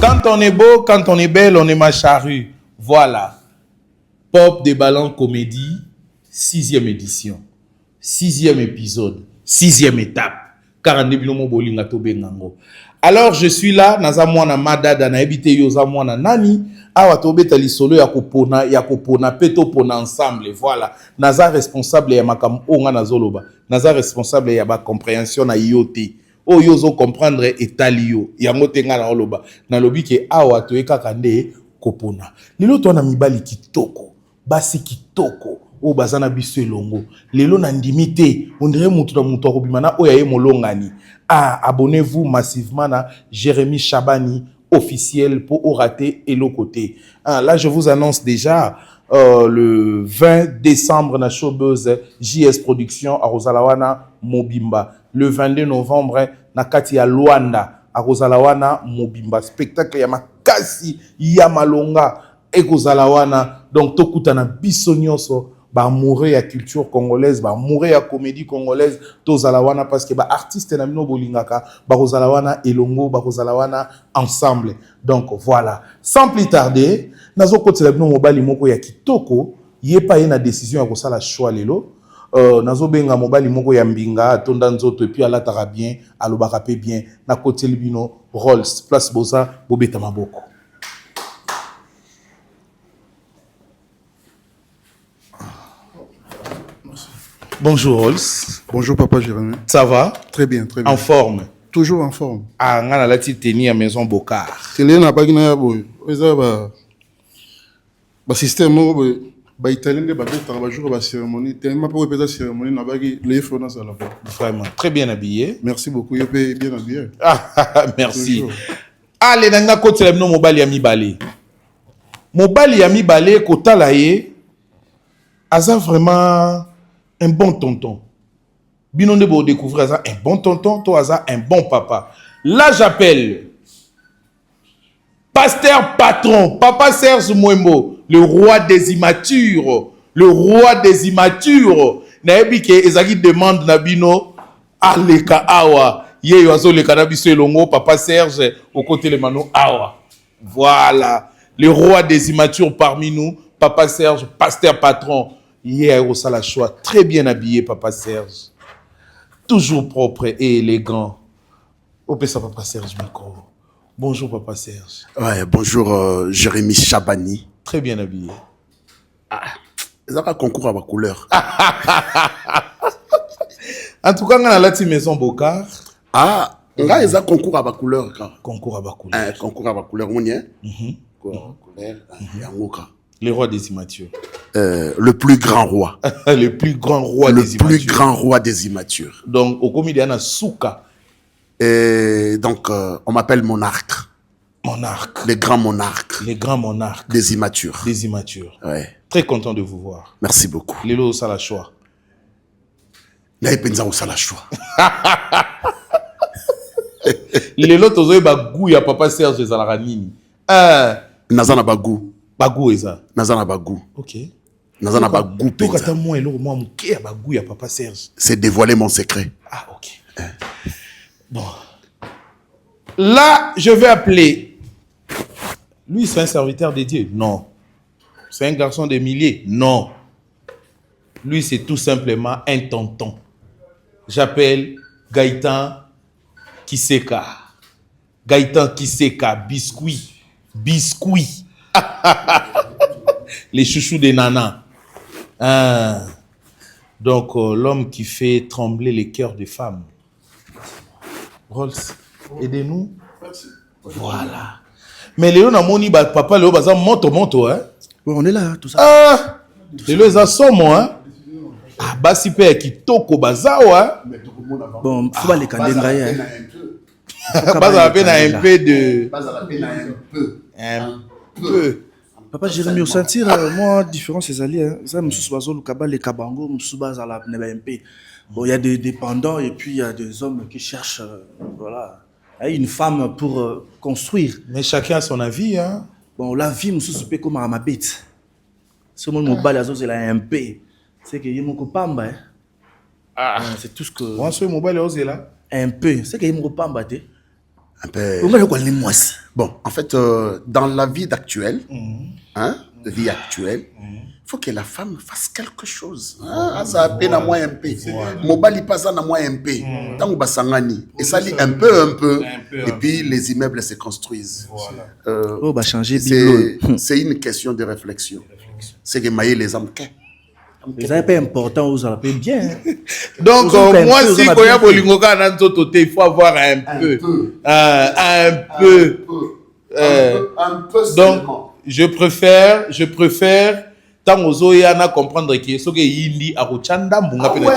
Quand on est beau, quand on est belle, on est ma charrue. Voilà. Pop des ballons comédie, 6e édition. 6e épisode. 6e étape. Alors je suis là, naza mwana madada na ebite yoza mwana nani, awa tobeta lisolo ya kopona peto pona ensemble. Voilà. Naza responsable ya makam onga nazoloba. Naza responsable ya ba compréhension na yote. O yozo comprendre etalio yango tenga na oloba na lobi ke awa to ekaka nde kopona lelo to na mibali kitoko basi kitoko o bazana biso elongo lelo na ndimité on dirait mutu na mutu akobima na oya ye molongani. Abonnez-vous massivement à Jérémy Chabani officiel pour rater et le côté. Là je vous annonce déjà le 20 décembre na showbuzz JS Production à Rosalawana Mobimba. Le 22 novembre na kati ya Luanda à Rosalawana Mobimba. Spectacle ya makasi ya malonga e Rosalawana. Donc tokuta na biso nyonso ba mourir ya culture congolaise, ba mourir ya comédie congolaise tozalawana parce que ba artiste na mino bolingaka ba Rosalawana elongo ba Rosalawana ensemble. Donc voilà, sans plus tarder, nazo kotela bino mobali moko ya kitoko, yepa ye na décision ya kosala choix lelo. Nazo benga mobali moko ya mbinga tonda nzoto et puis alataka bien, alobaka pe bien na koteli bino Rolls place boza bobeta maboko. Bonjour Rolls. Bonjour Papa Jérémy. Ça va? Très bien, très bien. En forme? Toujours en forme. Ah, on a la petite tenue à Maison Bocard. Télé n'a pas gagné à boy. Le système italien de jour la cérémonie. Tellement pour répéter la cérémonie n'a pas gagné les fonds à la fois. Vraiment très bien habillé. Merci beaucoup. Il est bien habillé. Merci. Allez, nanga kote no mobali ya mibale. Mobali ya mibale kotala ye. Aza vraiment un bon tonton. Binon de découvrir ça un bon tonton, toi ça un bon papa. Là j'appelle Pasteur Patron, Papa Serge Mwembo, le roi des immatures, le roi des immatures. Naebi ke ezaki demande na bino aleka awa. Ye yoazo le cannabis elongo Papa Serge au côté le mano awa. Voilà, le roi des immatures parmi nous, Papa Serge, Pasteur Patron. Hier au sala choix, très bien habillé, Papa Serge. Toujours propre et élégant. Au ça, Papa Serge micro. Bonjour, Papa Serge. Ouais, bonjour, Jérémy Chabani. Très bien habillé. Ils ont un concours à ma couleur. En tout cas, on a la petite maison Bocard. Là, ils ont un concours à ma couleur. Concours à ma couleur. Concours à ma couleur, on y est. Le roi des immatures. Le plus grand roi. Le plus grand roi des immatures. Le plus grand roi des immatures. Donc, au comédien, Souka. Et donc, on m'appelle monarque. Monarque. Les grands monarques. Les grands monarques. Des immatures. Des immatures. Ouais. Très content de vous voir. Merci beaucoup. Lélo Salachoua. Naïpenza au Salachoua. Lélo Tozoé Bagou ya Papa Serge Zalaranini. Nazana Bagou. Bagou eza. Nazana Bagou. Ok. Nazana Bagou. Papa Serge. C'est dévoiler mon secret. Ah, ok. Bon. Là, je vais appeler. Lui, c'est un serviteur de Dieu? Non. C'est un garçon de milliers? Non. Lui, c'est tout simplement un tonton. J'appelle Gaëtan Kiseka. Gaëtan Kiseka, biscuit. Biscuit. Les chouchous des nanas. Donc, l'homme qui fait trembler les cœurs des femmes. Rolls, aidez-nous. Merci. Voilà. Mais Léo n'a moni papa Léo baza moto hein. Ouais, on est là, tout ça. Léo za somo hein. Basi pe kitoko bazawa. Bon, faut pas les candengayer. Baza peine un peu de. Un peu. Papa Jérémy, au sentir, moi, différent ces alliés, ça me souvient le Kaba, les Kabango, me souvient à la MP. Bon, il y a des dépendants et puis il y a des hommes qui cherchent, voilà, une femme pour construire. Mais chacun a son avis, hein. Bon, la vie, me souvient comme à ma bête. Si mon mobile c'est la MP, c'est que mon copamba, hein. C'est tout ce que. Moi, ce mobile est là. MP, c'est que mon copamba, Un peu... Bon, en fait, dans la vie d'actuelle, vie actuelle, il faut que la femme fasse quelque chose. Ça a peine à moi un peu. Mobali passe à moi un peu. Tant que basangani. Et ça lit un peu. Et puis les immeubles se construisent. C'est une question de réflexion. C'est que mailler les hommes. Les hommes pas important, vous en avez bien. Donc, moi, si il faut avoir un peu. Un peu. Donc, je préfère tant aux oyana comprendre que ce que yindi a rochanda mbunga pena.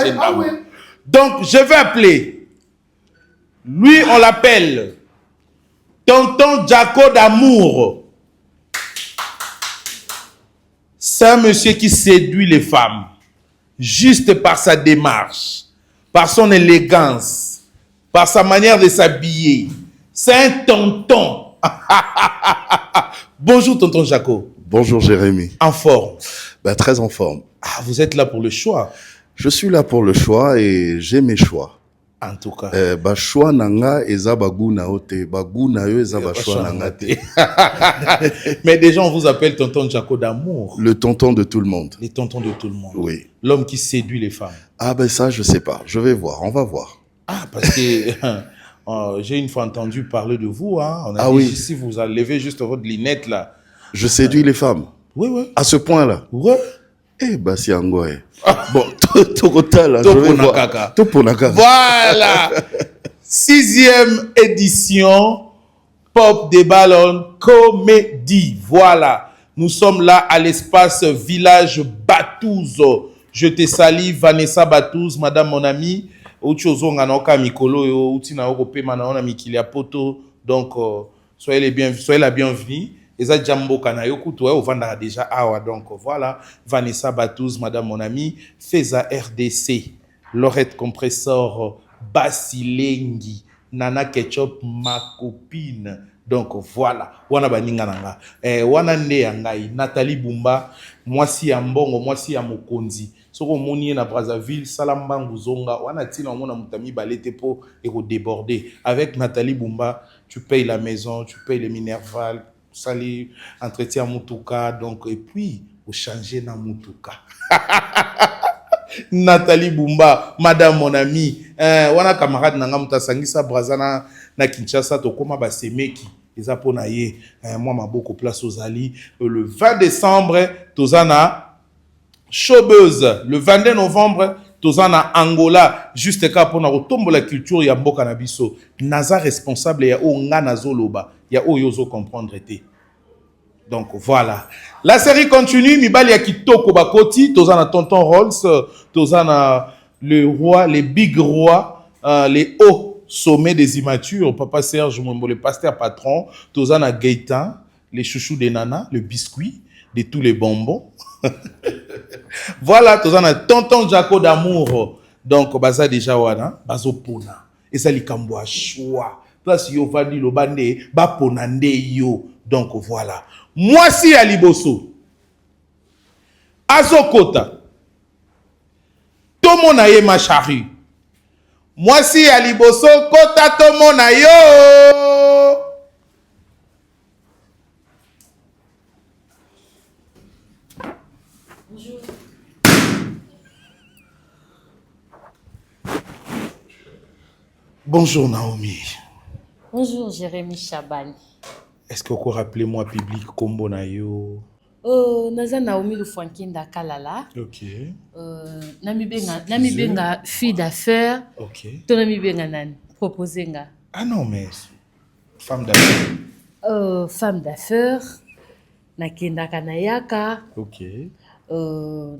Donc, je vais appeler. Lui, on l'appelle Tonton Jaco d'amour. C'est un monsieur qui séduit les femmes juste par sa démarche, par son élégance, par sa manière de s'habiller. C'est un tonton. Bonjour, tonton Jaco. Bonjour, Jérémy. En forme? Très en forme. Ah, vous êtes là pour le choix? Je suis là pour le choix et j'ai mes choix. En tout cas. Choix nanga eza baguna ote, baguna yo eza choix nanga te. Mais déjà, on vous appelle tonton Jaco d'amour. Le tonton de tout le monde. Les tontons de tout le monde. Oui. L'homme qui séduit les femmes. Ça, je sais pas. Je vais voir. On va voir. Ah, parce que j'ai une fois entendu parler de vous. Hein. On a dit, oui. Si vous enlevez juste votre lunette là. Je séduis les femmes. Oui. À ce point-là. Ouais. Si angoé. Bon, total, je vais voir. Toponaka. Voilà. 6e édition Pop des Ballons Comédie. Voilà. Nous sommes là à l'espace Village Batouze. Je te salue, Vanessa Batouze, madame mon amie. Donc, soyez la bienvenue. Eza Jambo Kanayoku, toi, au Vanda déjà awa. Donc voilà, Vanessa Batouze, madame mon amie, Feza RDC, Laurette Compressor, Basilengi, Nana Ketchup, ma copine. Donc voilà, wana baninga nanga. Wana nde yangai, Nathalie Bumba, mwasi ya mbongo, mwasi ya mokonzi. Soko moni na Brazzaville, Salambangu zonga, wana tina mona mutami balete po eko déborder. Avec Nathalie Bumba, tu payes la maison, tu payes les minerval, sali entretien mutuka, donc et puis vous changez na mutuka. Nathalie Bumba, madame mon ami, wana camarade nanga mutasangisa Brazana na Kinshasa to koma ba semeki eza pona ye moi maboko place aux ali le 20 décembre tozana Showbuzz, le 22 novembre tozana Angola juste ka pona retombe la culture ya mboka na biso naza responsable ya o nga nazoloba ya o yozo comprendre te. Donc voilà. La série continue. Mibali ya kitoko bakoti. Tozana Tonton Rolls. Tozana le roi, les big rois, les hauts sommets des immatures. Papa Serge Mwembo, le pasteur patron. Tozana Gaëtan, les chouchous des nanas, le biscuit, de tous les bonbons. Voilà. Tozana Tonton Jaco d'amour. Donc baza déjà wana, bazo pona. Et ça likambo a choix. Place yo vandi lo bande, ba ponande yo. Donc voilà. Moi si à Liboso. Azokota. Tomo na ye ma charrue. Moi si à Liboso, kota tomo na yo. Bonjour. Bonjour Naomi. Bonjour Jérémy Chabani. Est-ce que vous pouvez rappeler moi public combo na yo? Naza Naomi Lufankinda Kalala. Ok. Nami benga fille d'affaires. Ok. To nami benga nani? Proposenga. Ah non mais femme d'affaires. Femme d'affaires. Nakenda kanayaka. Ok.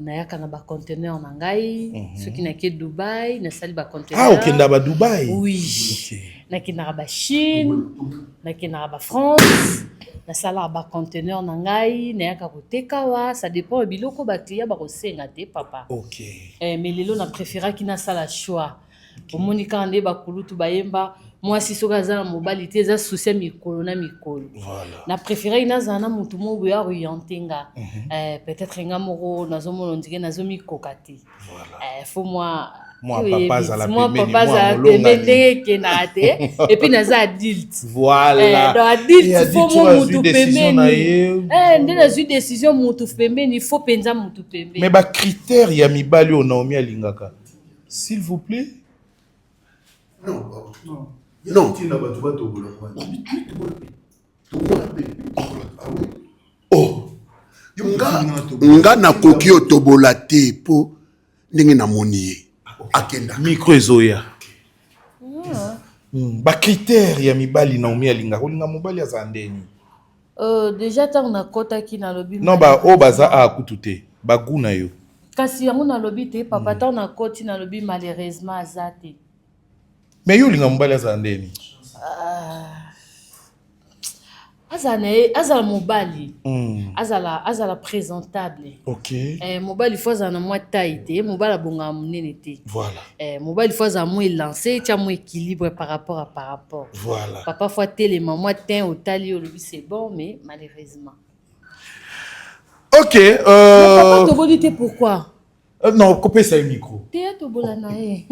Nayaka na ba conteneur na ngai. Soki nake Dubai, na sali ba conteneur. Ah ok ndaba Dubai. Oui. Ok. Nakenda ba Chine, nakenda ba France. Na sala ba conteneur na ngai, nayaka koteka wa, ça dépend biloko ba client ba kosenga te papa. Ok. Mais lelo na préféra ki na sala choix. Pour monika ande ba kulutu ba yemba, moi si soka za mobali te za souci mikolo na mikolo. Voilà. Na préféra ina za na mutu mo boya orientenga. Peut-être nga moko nazo mono ndike nazo mikokati. Voilà. Faut moi Moi, papa, za la moi, pembeni, papa, za la molonga ni. pembeni, kenate. Et puis, naza adulte. Voilà. Dans adulte, Et il faut adulte, tu as moutou eu décision na ye. pembeni. Nde na zui décision moutou pembeni, il faut penza moutou pembeni. Mais ba critère ya mibali o Naomi alingaka. S'il vous plaît. Non. Non. Oh. Nga na koki otobola te po ndenge na moni ye. Akenda. Micro ezoya. Ba critère ya mibali Naomi alingaka. Olinga mobali aza ndeni. Déjà tant na kota ki na lobi. Non ba o baza a kutute. Ba guna yo. Kasi yango na lobi te papa tant na koti na lobi malheureusement azate. Mais yo linga mobali aza ndeni. Azala mobali. Azala présentable. OK. Mobali faut azala moi taille te, mobali bonga munene te. Voilà. Mobali faut azala moi lancé, tia moi équilibre par rapport. Voilà. Papa faut télé maman teint au tali au lobi c'est bon mais malheureusement. OK. Papa to boli te pourquoi? Non, coupez ça le micro. Te to bolana e.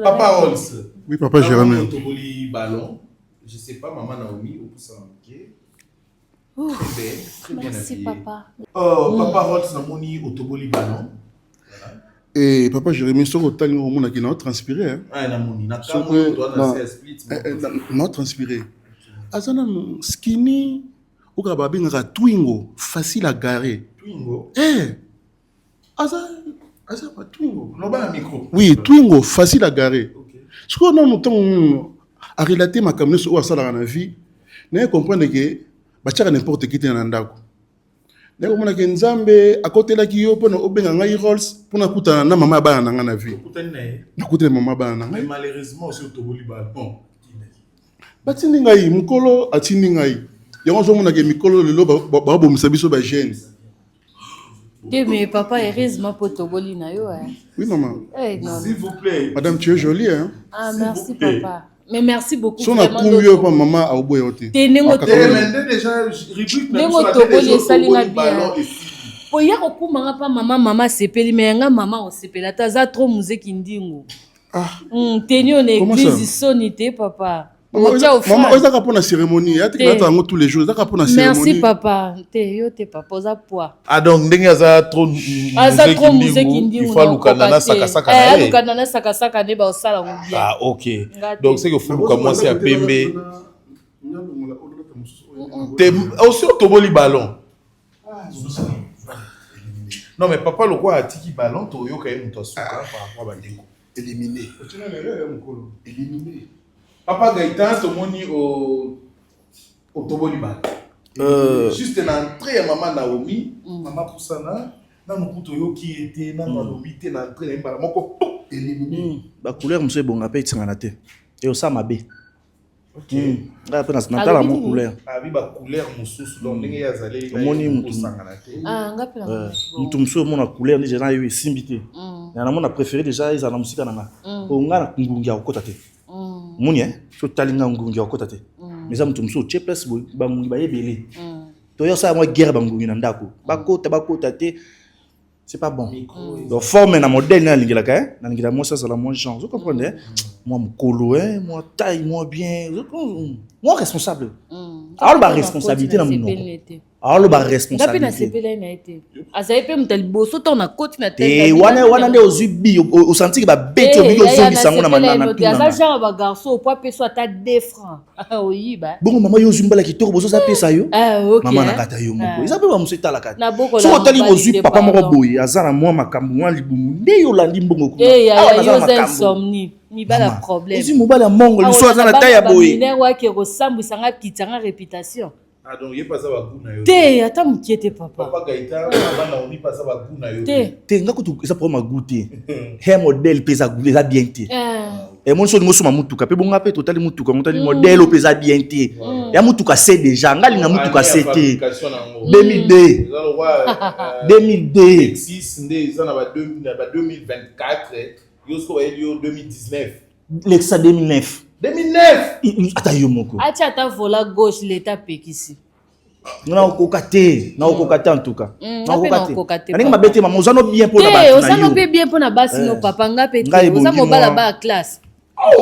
Papa Rolls. Oui, papa Jérémy. Toboli ballon. Je sais pas, maman Naomi, au pouce en pied. Très bien. Merci papa. Papa Rolls na moni otoboli ballon. Et papa Jérémy, sur le temps où on a qui n'a transpiré. Hein. Ah, na moni. Na kamu, toi na split. Non, transpiré. Azana skinny, ou kababi ngara twingo, facile à garer. Twingo. Asa pas twingo. Non, ba micro. Oui, twingo, facile à garer. Ce qu'on a notamment à relater ma caméra sur où ça dans la vie, n'est comprendre que bachaka n'importe qui dans ndako. N'est comprendre que nzambe à côté là qui yo pona obenga ngai rolls pona kutana na mama bana nga na vie. Na kutana mama bana. Mais malheureusement aussi otoboli ballon. Batindi ngai mukolo atindi ngai. Yango zo mona ke mikolo lelo ba bomisa biso ba jeune. Mais papa heureusement pour toboli na yo. Oui maman. S'il vous plaît. Madame, tu es jolie hein. Ah merci papa. Mais merci beaucoup. Son a combien pas maman à oboyote. Tenengo déjà rubrique na toboli salinga bien. Oya okumanga pa mama sepeli mais nga mama osepela taza trop musique ndingo. Tenio na église sonité papa. Maman, on a une cérémonie. Tous les jours. Merci papa. Yo te papa oza poa. Ah donc ndenge aza trop musique ndingo. Il faut lukana na sakasaka na ye. Lukana na sakasaka ne ba osala bien. Ah OK. Donc c'est que faut luka moi c'est à pembe. Aussi otoboli ballon. Non mais papa le quoi atiki ballon to yo kay muto suka par rapport à bandingo. Éliminé. Papa Gaëtan tomoni au toboli ballon. Juste l'entrée à maman Naomi, maman Poussana, na mukuto yo qui était na Naomi te na entrée na ballon moko éliminé. Ba couleur monsieur bonga pe tsingana te. Et au samabe. OK. Là pe na tala mo couleur. Ah oui ba couleur mususu donc ndenge ya zalé. Moni mutu sangana te. Ah ngapi na. Mutu musu mo na couleur ni jana yo simbité. Na na mo na préféré déjà ils en musika nanga. O ngana ngungi ya kokota te. Moni so talinga ngungi ya kokota te. Mais ça mutu musu chepes ba ngungi ba yebele. To yo sa mo guerre ba ngungi na ndako. Ba kota te. C'est pas bon. Donc forme na modèle na lingila ka na lingila moi ça c'est la moi genre vous comprenez moi mon colo moi taille moi bien moi responsable alors ba responsabilité na mon alors ba responsabilité azaye pe mutali boso to na koti na tête et wana nde ozubi o senti que ba bête o biko zongi sango na manana tout ça genre ba garçon po pe so ata 2 francs oyi ba bon maman yo zumbala kitoko boso sa pesa yo maman na kata yo moko isa pe ba musita la kata so otali ozubi papa moko boye azana moi makambo moi libumu nde yo landi mbongo ko yo insomnie mi bala problème ozubi mobala mongo liso azana taya boye ne wa ke ko sambwisanga kitanga réputation. Ah donc il passe ba guna yo. Te ata mukiete papa. Papa Gaëtan bana oni passe ba guna yo. Te ngako tu ça pour ma goûter. He modèle pesa goûter bien te. Et mon so ngo suma mutuka pe bonga pe total mutuka motali modèle pesa bien te. Ya mutuka c'est déjà ngali na mutuka c'était 2002. 2002. 6 ndé ça na ba 2024 yosko ba yo 2019. Lexa 2009. 2009. Ata yo moko. Acha ata vola gauche l'état pekisi. Na okokate en tout cas. Na okokate. Aninga mabete mama ozano bien pour la basi. basi. Ozano bien pour la basi no papa nga pe. Oza mobala ba classe.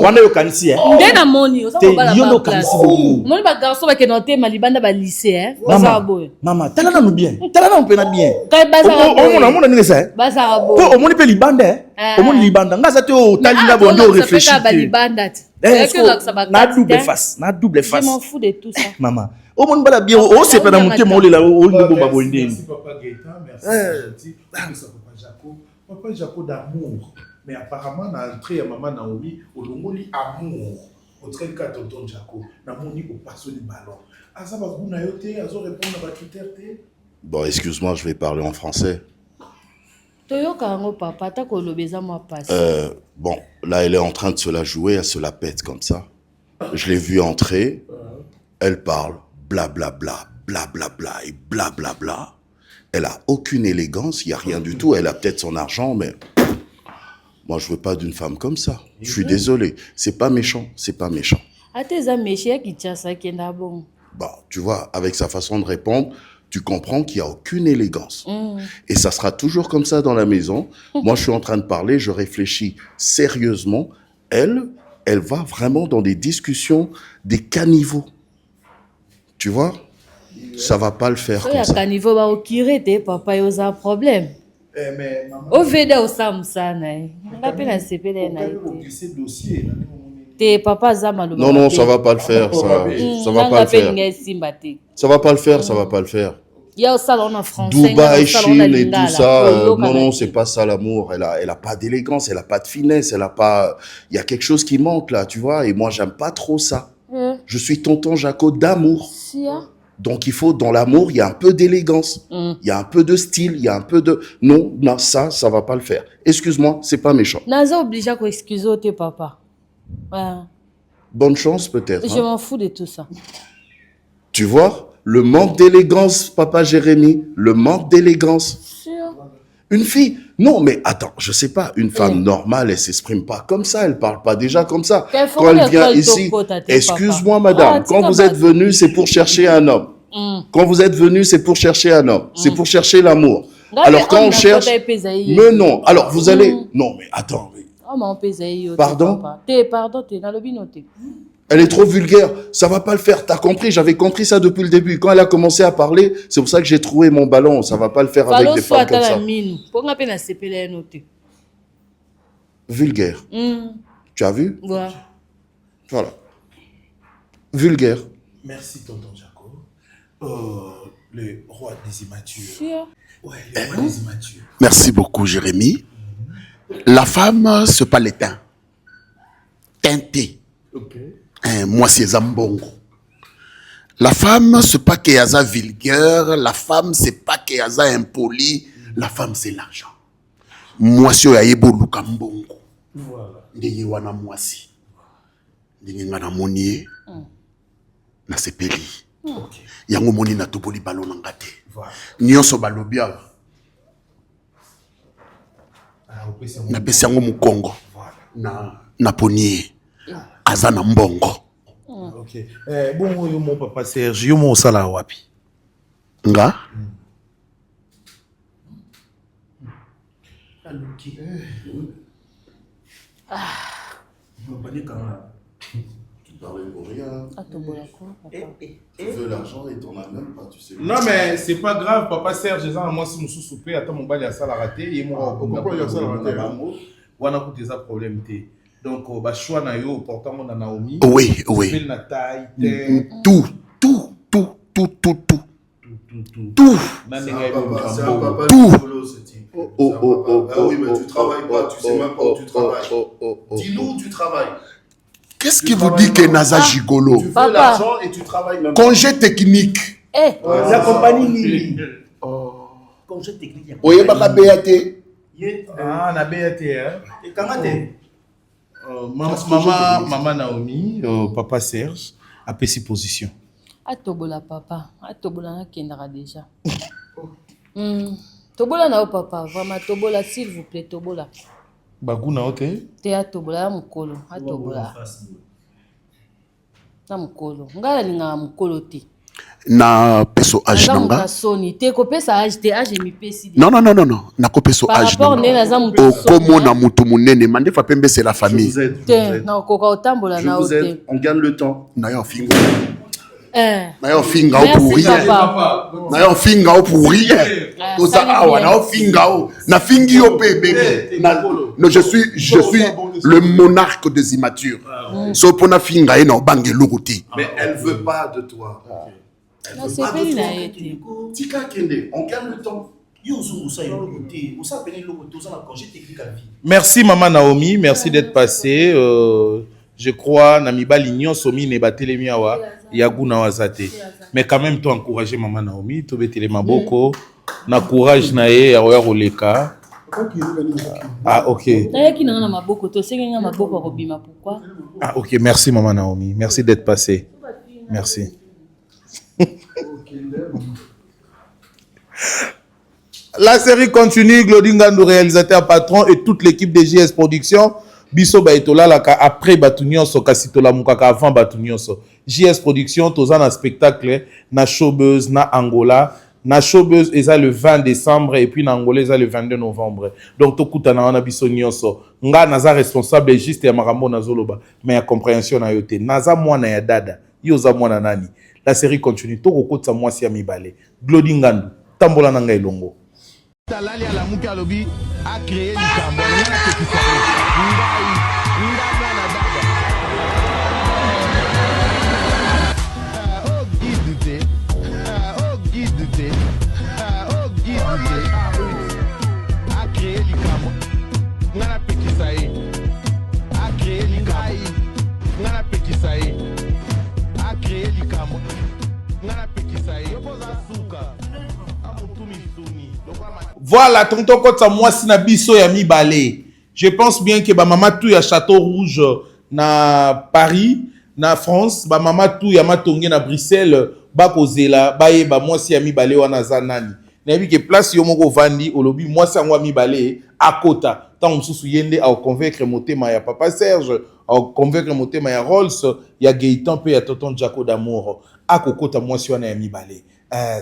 Wana yo kanisi Nde na moni oza mobala ba classe. beaucoup. Moni ba garçon ba kenote malibanda ba lycée Baza boy. Mama, tala na bien. Tala na mpena bien. Kay baza boy. On mona ninga ça. Baza boy. Po omoni pe libanda omoni libanda ngaza te o talinga bondo réfléchir. Ba libanda. Na double face, na double face. Je m'en fous de tout ça. Maman, omoni bala bien o c'est pas na monter mo lela o ndebo ba bondi. Merci papa Gaëtan, merci. Papa Jaco d'amour. Mais apparemment, dans l'entrée à maman Naomi, au longoli amour. Au train de tonton Jaco, Namoni au passo du ballon. Azaba Gounayote, Azo répondre à votre critère. Bon, excuse-moi, je vais parler en français. Bon, là, elle est en train de se la jouer, elle se la pète comme ça. Je l'ai vue entrer, elle parle blablabla, blablabla et blablabla. Elle a aucune élégance, il n'y a rien du tout. Elle a peut-être son argent, mais moi, je veux pas d'une femme comme ça. Je suis désolé. C'est pas méchant, c'est pas méchant. Bon, tu vois, avec sa façon de répondre, tu comprends qu'il n'y a aucune élégance. Et ça sera toujours comme ça dans la maison. Moi, je suis en train de parler, je réfléchis sérieusement. Elle va vraiment dans des discussions, des caniveaux. Tu vois? Ça va pas le faire comme ça. Caniveau va au kirete, papa, il y a un problème. Mais maman, au veda au samsana nga pe na sepele na dossier. Te papa zama lo. Non, ça va pas le faire, ça va pas le faire. Ça va pas le faire, ça va pas le faire. Il y a au salon en français. Dubaï, Chine et tout ça. Non, c'est pas ça l'amour. Elle a pas d'élégance, elle a pas de finesse, elle a pas. Il y a quelque chose qui manque là, tu vois. Et moi, j'aime pas trop ça. Je suis tonton Jaco d'amour. Donc il faut, dans l'amour, il y a un peu d'élégance, il y a un peu de style, il y a un peu de... Non, ça va pas le faire. Excuse-moi, c'est pas méchant. Naza obligé à excuser tes papa. Bonne chance peut-être. Je m'en fous de tout ça. Tu vois, le manque d'élégance, papa Jérémy, le manque d'élégance. Une fille, non mais attends, je sais pas, une femme normale, elle s'exprime pas comme ça, elle parle pas déjà comme ça. Quand elle vient ici, excuse-moi madame, quand vous êtes venu, c'est pour chercher un homme. Quand vous êtes venu, c'est pour chercher un homme. C'est pour chercher l'amour. Alors quand on cherche... Mais non, alors vous allez... Non mais attends. Pardon? Pardon, elle est trop vulgaire, ça va pas le faire. T'as compris, j'avais compris ça depuis le début. Quand elle a commencé à parler, c'est pour ça que j'ai trouvé mon ballon. Ça va pas le faire avec des femmes comme ça. Vulgaire. Tu as vu? Ouais. Voilà. Vulgaire. Merci tonton Jaco. Le roi des immatures. Ouais, le roi des immatures. Merci beaucoup Jérémy. La femme, c'est pas l'étain. Teinté. Moi, c'est Zambongo. La femme, c'est pas qu'elle est vulgaire. La femme, c'est pas qu'elle est impoli. La femme, c'est l'argent. Moi, c'est Ayebo Lukambongo. Voilà. Ndenge wana mwasi. Ndenge ngana monier. Na sepeli. Yango moni na toboli balo na ngate. Nyonso balobia. Na pesi yango mukongo. Na ponier. Azana mbongo. Ok. Bon, yo mon papa Serge, yo mon sala wapi. Nga? Tu veux l'argent et t'en as même pas, tu sais. Non, mais c'est pas grave, papa Serge, moi si je suis soupé, attends mon bal, il y a ça la raté. Et moi, pourquoi il y a ça la raté? On a des problèmes. Donc, choix na yo, pourtant, on a Naomi. Oui. La taille, tout. Ah oui, mais tu travailles pas, tu sais même pas où tu travailles. Dis-nous où tu travailles. Qu'est-ce qui vous dit que Naza gigolo? Tu veux l'argent et tu travailles même. Congé technique. La compagnie Nili. Congé technique. Oye baka BAT. Ah, na BAT, hein. Et comment t'es? Maman Naomi, papa Serge, a pris ses positions. Atobola papa, atobola na kendara déjà. Tobola na papa, vraiment tobola s'il vous plaît, tobola. Baguna ote? Te atobola mukolo, atobola. Na mukolo. Ngala linga mukolo te. na peso âge nanga. Non non non non non, na ko peso âge nanga. O komo na mutu munene, mande fa pembe c'est la famille. On gagne le temps. Na yo fingo. Na yo finga o pourri. Na yo finga o pourri. Tout ça awa na yo finga o. Na fingi o bébé. Non, je suis le monarque des immatures. So pona finga e na bange lokuti. Mais elle veut pas de toi. Non, c'est pas une Tika Kende, on gagne le temps. Merci Maman Naomi, merci d'être passée. Je crois Namiba Lignon Somi Nebatelemi Awa Yaguna Wazate. Mais quand même toi encourager Maman Naomi, to betele maboko, na courage na ye ya roleka. Ah OK. Ah OK, merci Maman Naomi, merci d'être passée. Merci. La série continue. Glodingando, réalisateur patron, et toute l'équipe de JS Productions. Biso Baitola laka après Batunionso Kasitola Mukaka avant Batunionso. JS Productions, tozan un spectacle na showbuzz na Angola. Na showbuzz eza le 20 décembre et puis na Angola eza le 22 novembre. Donc tokuta na wana biso nyonso. Nga naza responsable juste ya makambo na zoloba, mais ya compréhension na yote. Naza mwana ya dada, yoza mwana nani. La série continue. Toko kotsa mwasi ya mibale. Glodingando, tambola nanga elongo. Talali à la Mouka Lobby a créé du Cameroun. Voilà, tonton Kotsa mwasi na biso ya mibale. Je pense bien que ba mama tout ya Château Rouge na Paris, na France, ba mama tout ya matonge na Bruxelles, ba kozela, ba ye ba mwasi ya mibale wana za nani. Na yebi ke place yo moko vandi olobi mwasi angwa mibale akota. Tant msusu yende a convaincre motema ya Papa Serge, a convaincre motema ya Rolls, ya Gaëtan pe ya tonton Jaco d'amour. Akokota mwasi wana ya mibale.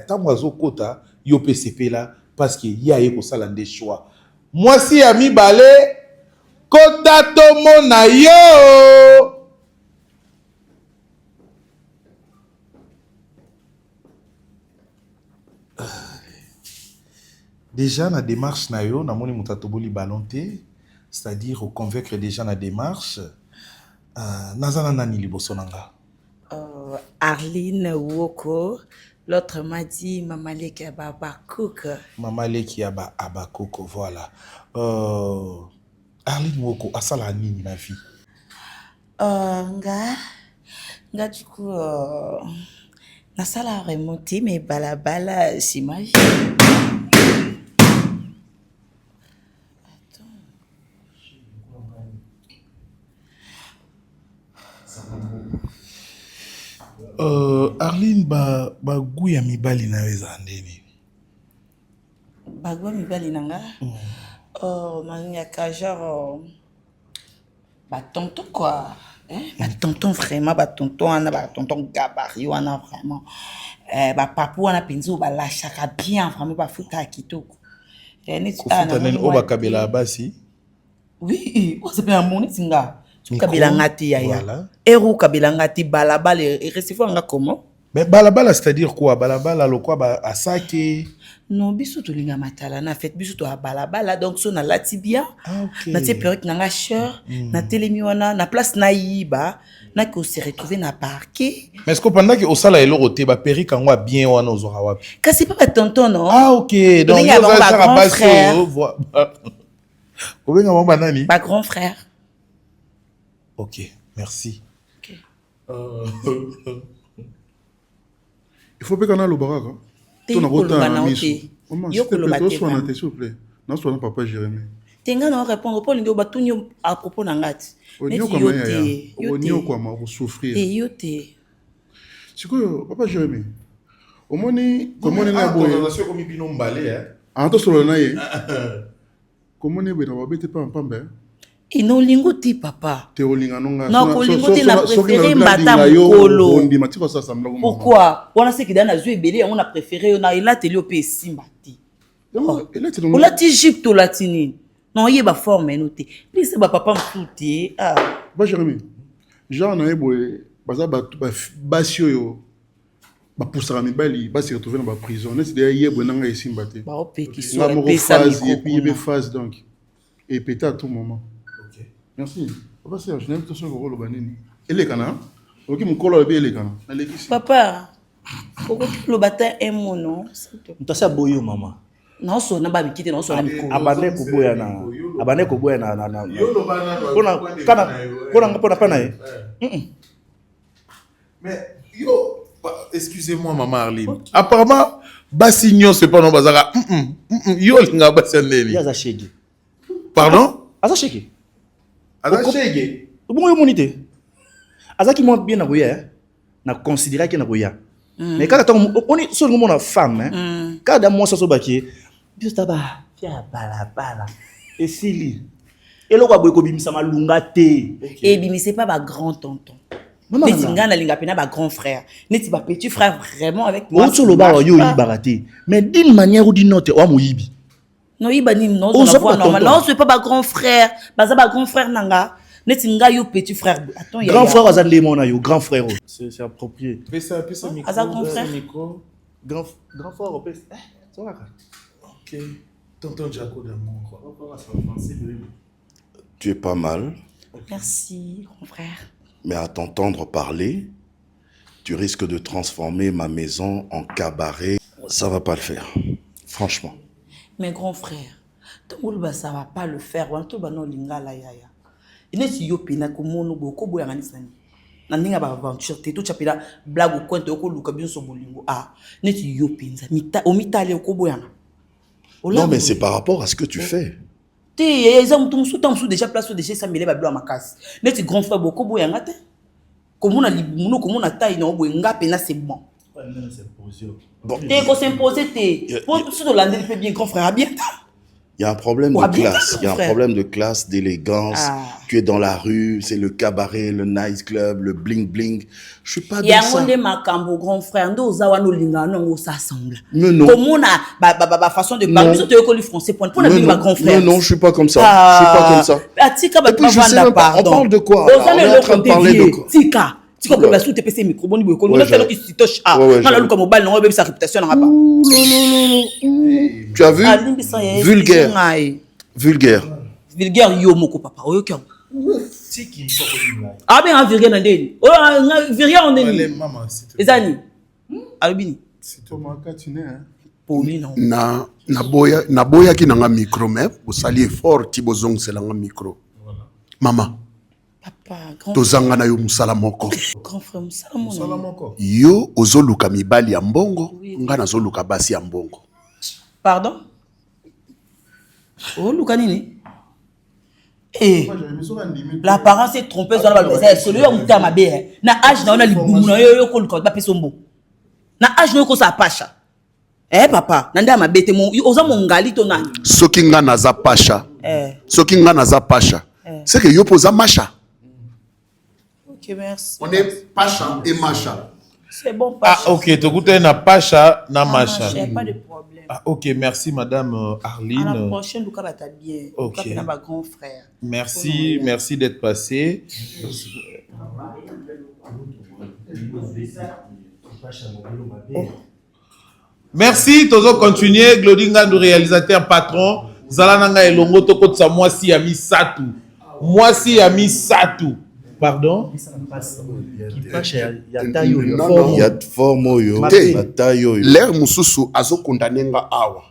Tant mwazo kota yo PCP là parce que y a eko sala nde choix. Mwasi ya mibale kota tomo na yo. Déjà na démarche na yo na moni mutatoboli balonté, c'est-à-dire au convaincre déjà na démarche nazana nani liboso nanga. Arline Woko. L'autre m'a dit Maman Leki Abakouk. Maman Leki Abakouk, voilà. Arline Woko, asala nini na vie? Nga du coup, na sala remonter mais balabala s'imagine. Arline ba goût ya mibali na weza ndeni. Ba goût mibali nanga. Maniaka genre ba tonton quoi. Ba tonton vraiment ba tonton ana ba tonton gabarit wana vraiment. Ba papu wana penzo ba lâchaka bien vraiment ba futa kitoko. Futa nene o ba kabela basi. Oui, on se peut amener singa. Kabila ngati yaya. Eru kabila ngati balabala et recevoir nga comment? Mais balabala c'est-à-dire quoi? Balabala lo quoi ba asake? Non, biso to linga matala na fait biso to balabala donc so na latibia. Na te perruque na nga cheur, na telemi wana na place na yiba, na ko se retrouver na parquet. Mais est-ce que pendant que au sala eloko te ba perruque ngwa bien wana ozora wapi? Kasi pas tonton non. Ah OK, donc il y a mon grand frère. Ba grand frère. OK, merci. Okay. Il faut pas qu'on a le baraka. Tu n'as pas de s'il vous plaît. Non, soit papa Jérémy. Tenga na répondre pour l'indio batunyo à propos nangati. Onyo comment ya? Onyo quoi ma souffrir. Et yote. C'est quoi papa Jérémy? Omoni comment on est là boy? Conversation comme bino mbalé hein. Ah to solo na ye. Comment on est bena ba bete pa pamba? Et non, lingo ti papa. Te olinga nonga. Non, kolingo ti na préféré mbata mokolo. Pourquoi? On a ce qui dans la joie belé, on a préféré on a il a télé au simbati. On a ti Egypte au latini. Non, il y a ba forme noté. Puis c'est ba papa mfouti. Ah. Ba Jérémy. Genre na eboye, baza ba basio yo. Ba poussera mibali, ba se retrouver dans ba prison. N'est-ce que yebo nanga esimbati. Ba opé qui soit phase et puis il y a phase donc. Et péter à tout moment. Ok. Merci. Papa Serge, je n'aime pas son rôle au banini. Elle est cana. Ok, mon colo est bien cana. Papa. Pourquoi le bâtard est mon nom? Tu as boyo maman. Non, son n'a pas quitté non son ami. Abandé ko boya na. Abandé ko boya na. Kona pana. Mais yo, excusez-moi maman Arline. Apparemment Bassignon c'est pas non bazara. Yo linga basaneli. Ya za shege. Pardon? Azasheke. Azasheke. Bon yo monité. Azaki moi bien na goya, na considérer que na goya. Mais quand on est sur le monde femme hein. Quand moi ça so baki, bio taba, fia bala. Et sili. Et lo kwa boy ko bimisa malunga te. Et bimisa pas ba grand tonton. Neti ngana linga pena ba grand frère. Neti ba petit frère vraiment avec moi. On sur le bar yo libaraté. Mais d'une manière ou d'une autre, o moyibi. Non, il bani non, on voit normal. Non, c'est pas ma grand frère. Baza ba grand frère nanga. Netinga yo petit frère. Attends, il y a grand frère Azan Lemona yo, grand frère. C'est approprié. Fais ça micro. Azan grand frère. Grand frère au PS. Ça va. OK. Tonton Jaco d'amour. Tu es pas mal. Merci, grand frère. Mais à t'entendre parler, tu risques de transformer ma maison en cabaret. Ça va pas le faire. Franchement. Mais grand frère, ça va pas le faire. Il est yo pena komono boko boya nganisani. Na ninga ba aventure te to chapela blague ko nte ko luka bien so bolingo. Ah, neti yo penza mita o mitale ko boya. Non mais c'est par rapport à ce que tu fais. Te ezam tum sou déjà place déjà ça mele ba blo makasi. Neti grand frère boko boya ngate. Komona libuno komona taille no boya nga pena c'est bon. Bon. Te ko s'imposer te. Pour tout ce landé peut bien grand frère bien. Il y a un problème de classe, il y a un problème de classe, d'élégance. Ah. Tu es dans la rue, c'est le cabaret, le night club, le bling bling. Je suis pas dans ça. Il y a un monde makambo grand frère, ndo zawano linga non ça semble. Mais non. Comme on a ba façon de parler, tu es français pour la vie grand frère. Non, je suis pas comme ça. Je suis pas comme ça. Atika ba je sais même pas, on parle de quoi? On est en train de parler de quoi? Tika. Tu comprends pas sous tes PC micro boni boy. On a fait qui se touche à. On a lu comme mobile non, sa réputation n'a pas. Tu as vu? Vulgaire. Vulgaire Yo moko papa. Oyo kyo. Ah ben vulgaire ndeni. Oh vulgaire on ndeni. Ezani. Alubini. C'est Thomas Katine hein. Poli non. Na boya ki nanga micro mais au sali effort ti bozong selanga micro. Maman. Papa, grand tozanga na yo musala moko. Grand frère musala moko. Yo ozoluka mibali ya mbongo, nga nazoluka basi ya mbongo. Pardon? Oh, Luka nini? Eh, l'apparence est trompée sur la balle. C'est celui où tu as ma belle. Na âge na on a libumu na yo ko luka ba pesombo. Na âge no ko sa pasha. Eh papa, nanda ma bete mo oza mongali to nani. Soki nga naza pasha. Soki nga naza pasha. C'est que yo posa macha. OK, merci. On est pasha et macha. C'est bon pasha. Ah OK, to goûter na pasha na macha. J'ai pas de problème. Ah OK, merci madame Arline. À la prochaine Luka va ta bien. OK. Luka ma grand frère. Merci, merci d'être passé. Merci, tozo continuer. Glodinga du réalisateur patron. Zalananga elongo toko tsa mwasi ya misatu. Mwasi ya misatu. Pardon? Il y a forme yo. L'air mususu azo kondanenga awa.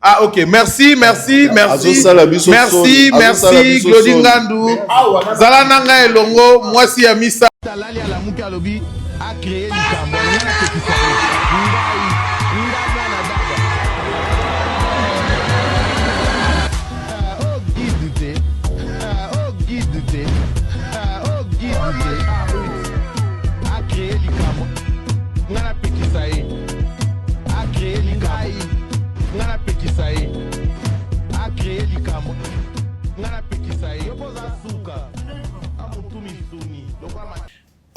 Ah OK, merci. Merci, Glodingandu. Zalananga elongo mwasi ya misa. Talali ala muka lobi a créé du Cameroun. A créé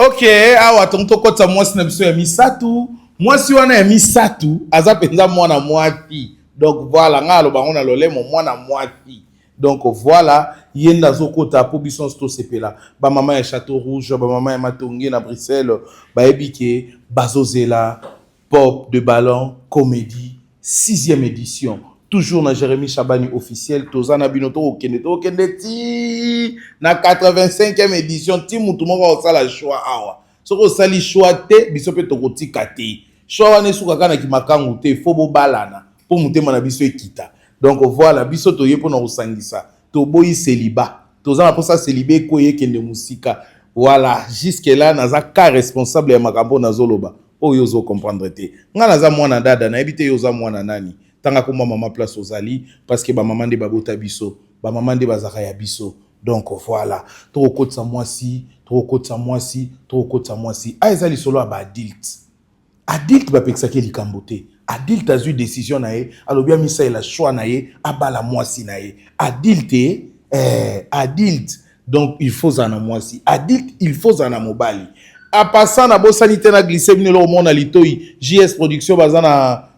Ok, awa tonto kota mwasi na biso ya misatu. Mwasi wana ya misatu, aza penza mwana mwati. Donc voilà, nga aloba ngona lolemo mwana mwati. Donc voilà, yenda zokota po biso sto sepela. Ba mama ya Château Rouge, ba mama ya Matonge na Bruxelles, ba ebike bazozela pop de ballon comédie 6e édition. Toujours na Jérémy Chabani officiel, tozana binoto okende ti na 85e édition ti mutu moko osala choix awa. Soko sali choix te biso pe tokotika te. Choix wana suka kana ki makangu te fo bo balana po mutema na biso ekita. Donc voilà, biso toye po na osangisa. To boyi célibat. Tozana po sa célibé ko yekende musika. Voilà, jusque là naza ka responsable ya makambo na zoloba. Oyo zo comprendre te. Nga naza mwana dada na ebite yo za mwana nani. Tanga kuma mama place ozali parce que ba maman de babota biso, ba maman de bazaka ya biso. Donc voilà, trop kotsa mwasi, trop kotsa mwasi, trop kotsa mwasi. Aizali solo ba adulte. Adulte ba pexake likambote. Adulte a eu décision na ye, alobia misa la choix na ye, abala mwasi na ye. Adulte adulte. Donc il faut zana mwasi. Adulte, il faut zana mobali. A passant na bo sanité na glisser bino lo mona litoi, JS production bazana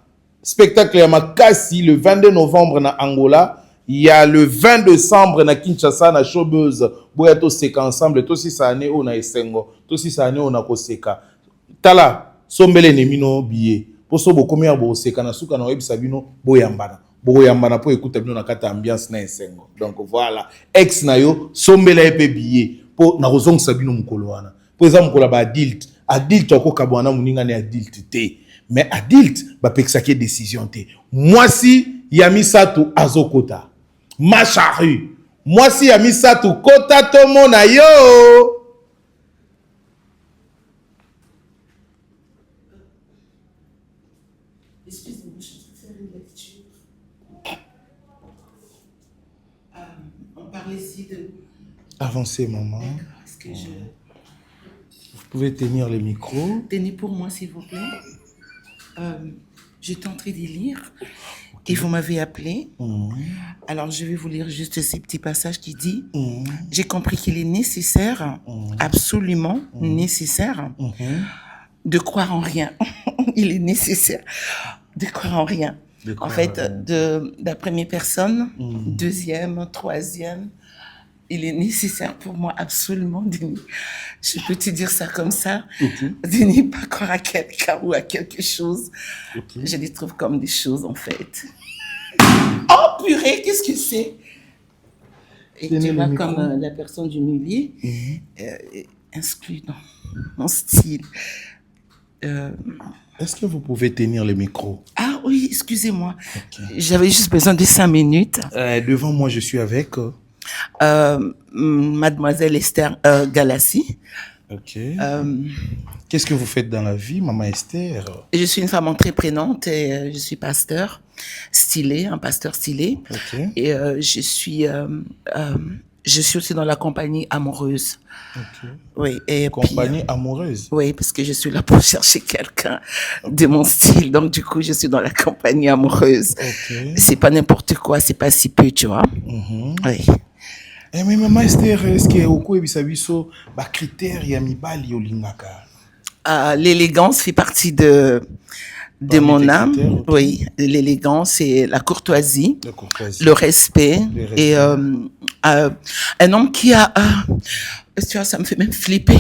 spectacle ya makasi le 22 novembre na Angola, il y a le 20 décembre na Kinshasa na Showbuzz. Boya to seka ensemble, to si sa ane o na esengo, to si sa ane o na koseka. Tala, sombele nemino biye. Poso bokomi ya bo seka na suka na webisa bino boyambana. Boyambana po écoute bino na kata ambiance na esengo. Donc voilà, ex na yo sombele epe biye po na rozong sabino mukolo wana. Po eza mukolo ba adulte, adulte akoka bwana muninga ne adulte te. Mais adulte, ba pexake décision te. Moi si yamisatu azokota. Ma charrue. Moi si yamisatu kota to mona yo. Excusez-moi, je vais faire une lecture. On parle ici de... Avancez, maman. Est-ce que je... Vous pouvez tenir le micro. Tenez pour moi, s'il vous plaît. J'étais en train d'y lire et vous m'avez appelé. Alors, je vais vous lire juste ces petits passages qui dit j'ai compris qu'il est nécessaire, absolument nécessaire, de croire en rien. Il est nécessaire de croire en rien. En fait, de la première personne, deuxième, troisième, il est nécessaire pour moi absolument je peux te dire ça comme ça, de ne pas croire à quelqu'un ou à quelque chose. Je les trouve comme des choses en fait. Oh purée, qu'est-ce que c'est? Et tu vois comme la personne du milieu inscrit dans mon style. Est-ce que vous pouvez tenir le micro? Ah oui, excusez-moi. J'avais juste besoin de 5 minutes. Devant moi, je suis avec... Mademoiselle Esther Galassi. Ok. Qu'est-ce que vous faites dans la vie, maman Esther? Je suis une femme entreprenante et je suis pasteur stylé, un pasteur stylé. Ok. Et je suis aussi dans la compagnie amoureuse. Ok. Oui. Et compagnie puis, amoureuse? Oui, parce que je suis là pour chercher quelqu'un de mon style. Donc, du coup, je suis dans la compagnie amoureuse. Ok. C'est pas n'importe quoi, c'est pas si peu, tu vois. Oui. Eh, mais maman Esther, est-ce que au coup bisabiso ba critères ya mibali olingaka? L'élégance fait partie de mon âme. Critères, okay. Oui, l'élégance et la courtoisie, le respect. Et un homme qui a, tu vois, ça me fait même flipper.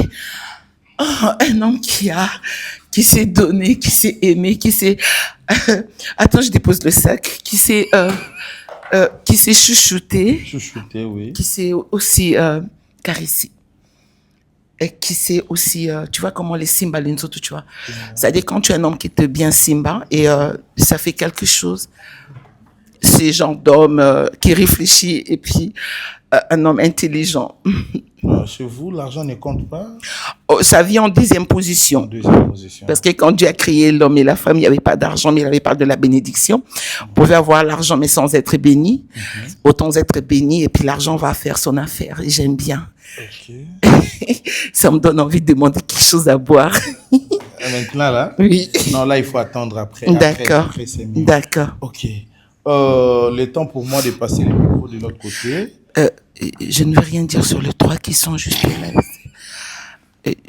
Oh, un homme qui s'est donné, qui s'est aimé, qui s'est, attends, je dépose le sac, qui s'est chouchouté, oui. qui s'est aussi caressé. Et qui sait aussi, tu vois comment les Simba, les autres, tu vois. C'est-à-dire quand tu es un homme qui te bien Simba et ça fait quelque chose. C'est genre d'homme qui réfléchit et puis un homme intelligent. Chez vous, l'argent ne compte pas? Oh, ça vient en deuxième position. Parce que quand Dieu a créé l'homme et la femme, il n'y avait pas d'argent, mais il avait pas de la bénédiction. On pouvait avoir l'argent, mais sans être béni. Autant être béni, et puis l'argent va faire son affaire. Et j'aime bien. Okay. Ça me donne envie de demander quelque chose à boire. Maintenant, là? Oui. Non, là, il faut attendre après. D'accord. D'accord. Ok. Le temps pour moi de passer le micro de l'autre côté. Je ne veux rien dire sur les 3 qui sont juste là.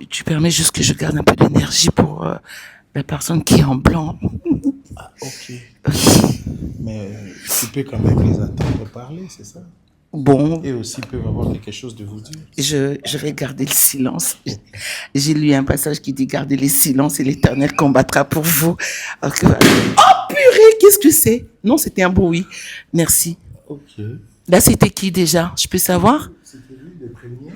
Tu permets juste que je garde un peu d'énergie pour la personne qui est en blanc. Ah, ok. Mais tu peux quand même les attendre parler, c'est ça? Bon. Et aussi peuvent avoir quelque chose de vous dire. Je vais garder le silence. J'ai lu un passage qui dit gardez le silence et l'Éternel combattra pour vous. Okay. Oh purée, qu'est-ce que c'est? Non, c'était un bruit. Merci. Ok. Là, c'était qui déjà? Je peux savoir? C'était lui le premier.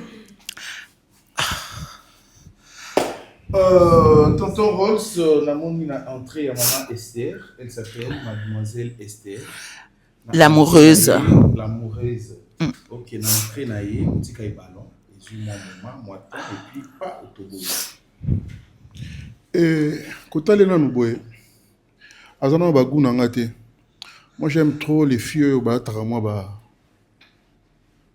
Tonton Rolls, la monnaie a entré à maman Esther. Elle s'appelle Mademoiselle Esther. L'amoureuse. L'amoureuse. Ok, na entrée na ye, tika ballon. Et puis moi et puis pas autobus. Kotale na nuboye. Azana ba guna ngate. Moi j'aime trop les filles ba tara moi ba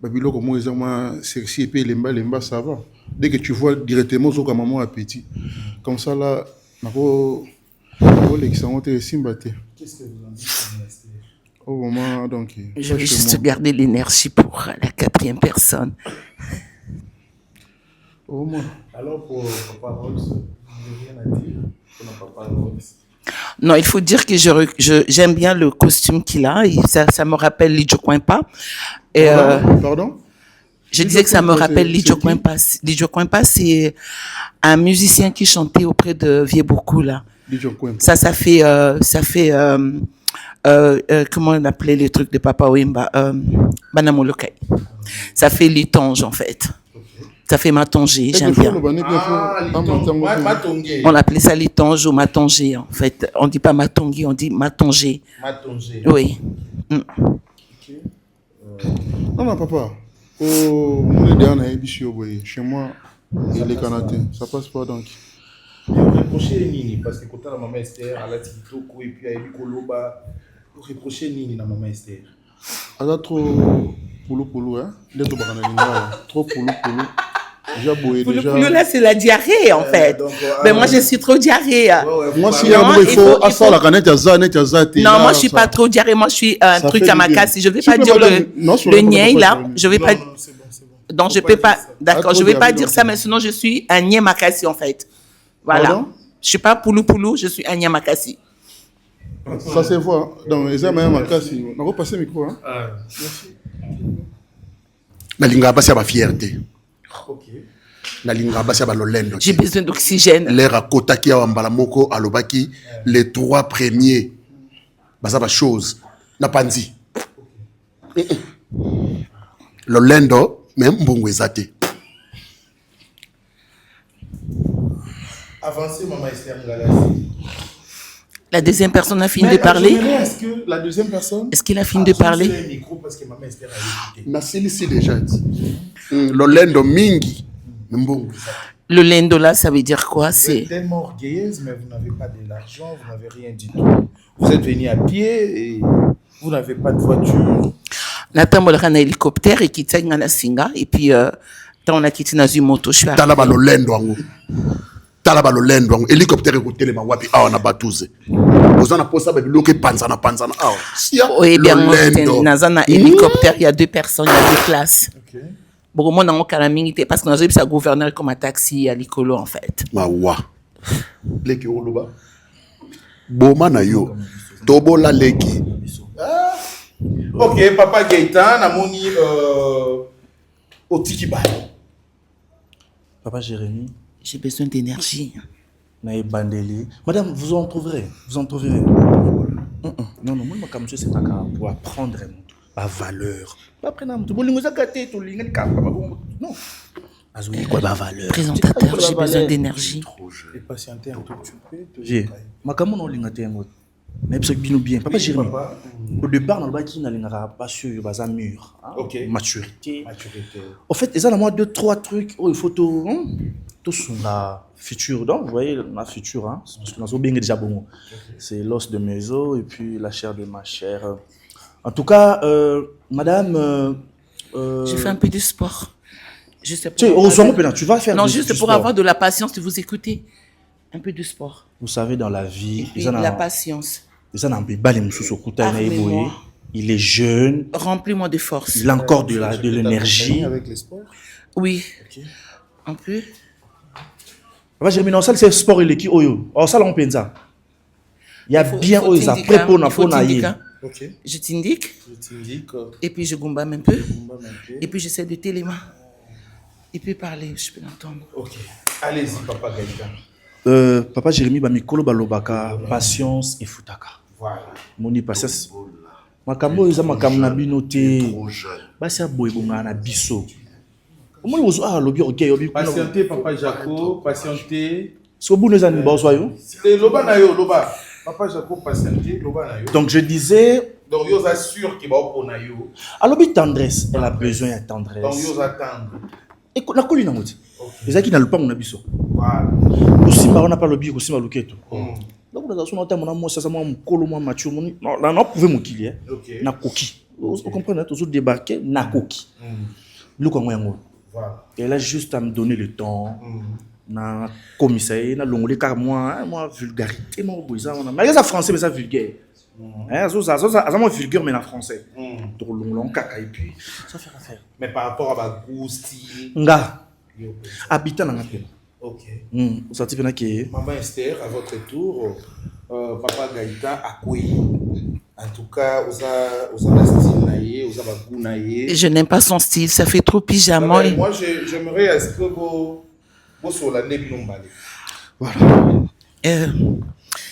biloko mo ezama sexy et puis lemba ça va. Dès que tu vois directement zo comme maman appétit. Comme ça là, nako l'excellente simbate. Qu'est-ce que vous en dites sur Esther? Au moment donc. Je vais juste garder l'énergie pour la quatrième personne. Au moins. Alors pour Papa Rolls, vous n'avez rien à dire pour Papa Rolls? Non, il faut dire que j'aime bien le costume qu'il a. Ça me rappelle Lidjo Coimpa. Pardon? Je disais que ça me rappelle Lidjo Coimpa. Lidjo Coimpa, c'est un musicien qui chantait auprès de Vieux-Beaucoup, là. Ça fait comment on appelait les trucs de Papa Wimba? Banamolokai. Ça fait Litonge, en fait. Ça fait Matongé, j'aime bien. On appelait ça Litonge ou Matongé, en fait. On dit pas Matongé, on dit Matongé. Matongé. Oui. Non, papa. Chez moi, il est canaté. Ça passe pas donc. Vous reprochez Nini parce que quand la maman Esther, elle a dit Toko et puis elle a dit Koloba. Vous reprochez Nini la maman Esther. Elle a trop poulou, hein? Trop poulou. Poulou, là, c'est la diarrhée, en fait. Mais moi, je suis trop diarrhée. Moi, si il faut la canette, non, moi, je suis pas trop diarrhée. Moi, je suis un truc à ma casse. Je vais pas dire le niais, là. Je vais pas. Donc, je peux pas. D'accord, je vais pas dire ça, mais sinon, je suis un niais makassi, en fait. Voilà. Je suis pas poulou, je suis un niais makassi. Ça se voit. Donc, les amis, makassi. On va passer le micro, hein? Merci. La linga basi ba fierté. Ok. La linga basi ba lolendo. J'ai besoin d'oxygène. L'air à Kotaki à Wambalamoko à Lobaki, les 3 premiers. Basa ba chose. Na panzi. Lolendo, même mbongo ezate. Avancez, maman Esther Ngalassi. La deuxième personne a fini de parler. Est-ce que la deuxième personne. Est-ce qu'il a fini de parler? Le micro parce que maman Esther a écouté. Nasili déjà dit. Lolendo mingi. Mbongo. Le lendo là, ça veut dire quoi? Vous êtes tellement orgueilleuse, mais vous n'avez pas de l'argent, vous n'avez rien du tout. Vous êtes venu à pied et vous n'avez pas de voiture. Nathan Molra na hélicoptère et qui t'a na singa et puis on a quitté dans une moto. Je suis Tala ba lolendo ango. Talaba lolendo ango. Hélicoptère écouté les mawapi ah on a batouze. Vous en a posé ba biloke panzana ah. Oui, bien moi dans un hélicoptère, il y a 2 personnes, il y a 2 places. OK. Bon, moi dans mon calamité parce que dans un gouverneur comme un taxi à l'icolo en fait. Mawa. Leki oloba. Boma na yo. Tobola leki. Ok, Papa Gaëtan, namoni Otikibal. Papa Jérémy. J'ai besoin d'énergie. Naïe Bandeli. Madame, vous en trouverez. Non, moi, comme ça, c'est pas pour apprendre ma valeur. Pas prendre tout le monde gâté, tout le monde. Non. Quoi, ma valeur? Présentateur, j'ai besoin d'énergie. Et patienter un tout petit peu. J'ai. Ma caméra, on l'a gâté. Mais c'est bien. Papa Jérémy. Au départ, on n'a pas sur un mur. Ok. Maturité. En fait, il y a 2-3 trucs. Il faut tout. Tout sur la future. Donc, vous voyez, ma future, hein, parce que nous avons bien déjà bon. C'est l'os de mes os et puis la chair de ma chair. En tout cas, madame. Je fais un peu de sport. Juste pour tu vas faire non, juste pour avoir de la patience de vous écouter. Un peu de sport. Vous savez, dans la vie, et la patience. Il est jeune. Remplis-moi de force. Il a encore de l'énergie. Avec les sports? Oui. Okay. Un peu. Papa Jérémy, non, ça c'est sport et l'équipe Oyo. Oh, ça, on pense ça. Il y a bien Oyo, ça prépare pour Ok. Je t'indique. Et puis je gomba un peu. Et puis j'essaie de téléma. Il peut parler, je peux l'entendre. Ok. Allez-y, Papa Gaïta. Papa Jérémy, Mikolo Balobaka, patience et futaka. Voilà. Moni patience. Makambo eza makambo na bino te. Basi aboy bonga na biso. Omoni ozo lobi obi. Patientez, Papa Jaco, patientez. So bono za ni bazo yo. C'est loba na yo, loba. Papa Jaco, patientez, loba na yo. Donc je disais. Donc yo assure qu'il va au na yo. Alobi tendresse, elle a besoin de tendresse. Donc yo attendre. Et na koli na ngoti. Les qui na le pango na biso. Voilà. Osimba on a pas lobi osimba loketo. Donc on a son temps mon amour ça moi mkolo moi mature non non pouvez mokili na koki. Vous comprenez toujours débarquer na koki. Le ko ngoyango. Voilà. Elle a juste à me donner le temps. Na commissaire na longole car moi vulgarité moi boisa on a malgré ça français mais ça vulgaire. Ça moi vulgaire mais en français. Donc long caca et puis ça fait affaire. Mais par rapport à ma goût style nga habitant na ngapela. OK. Ça tu que Maman Esther à votre tour Papa Gaïta a quoi? En tout cas, vous avez style naïe, vous avez goût naïe. Je n'aime pas son style, ça fait trop pyjama. Moi j'aimerais à ce que vous sur la nez voilà.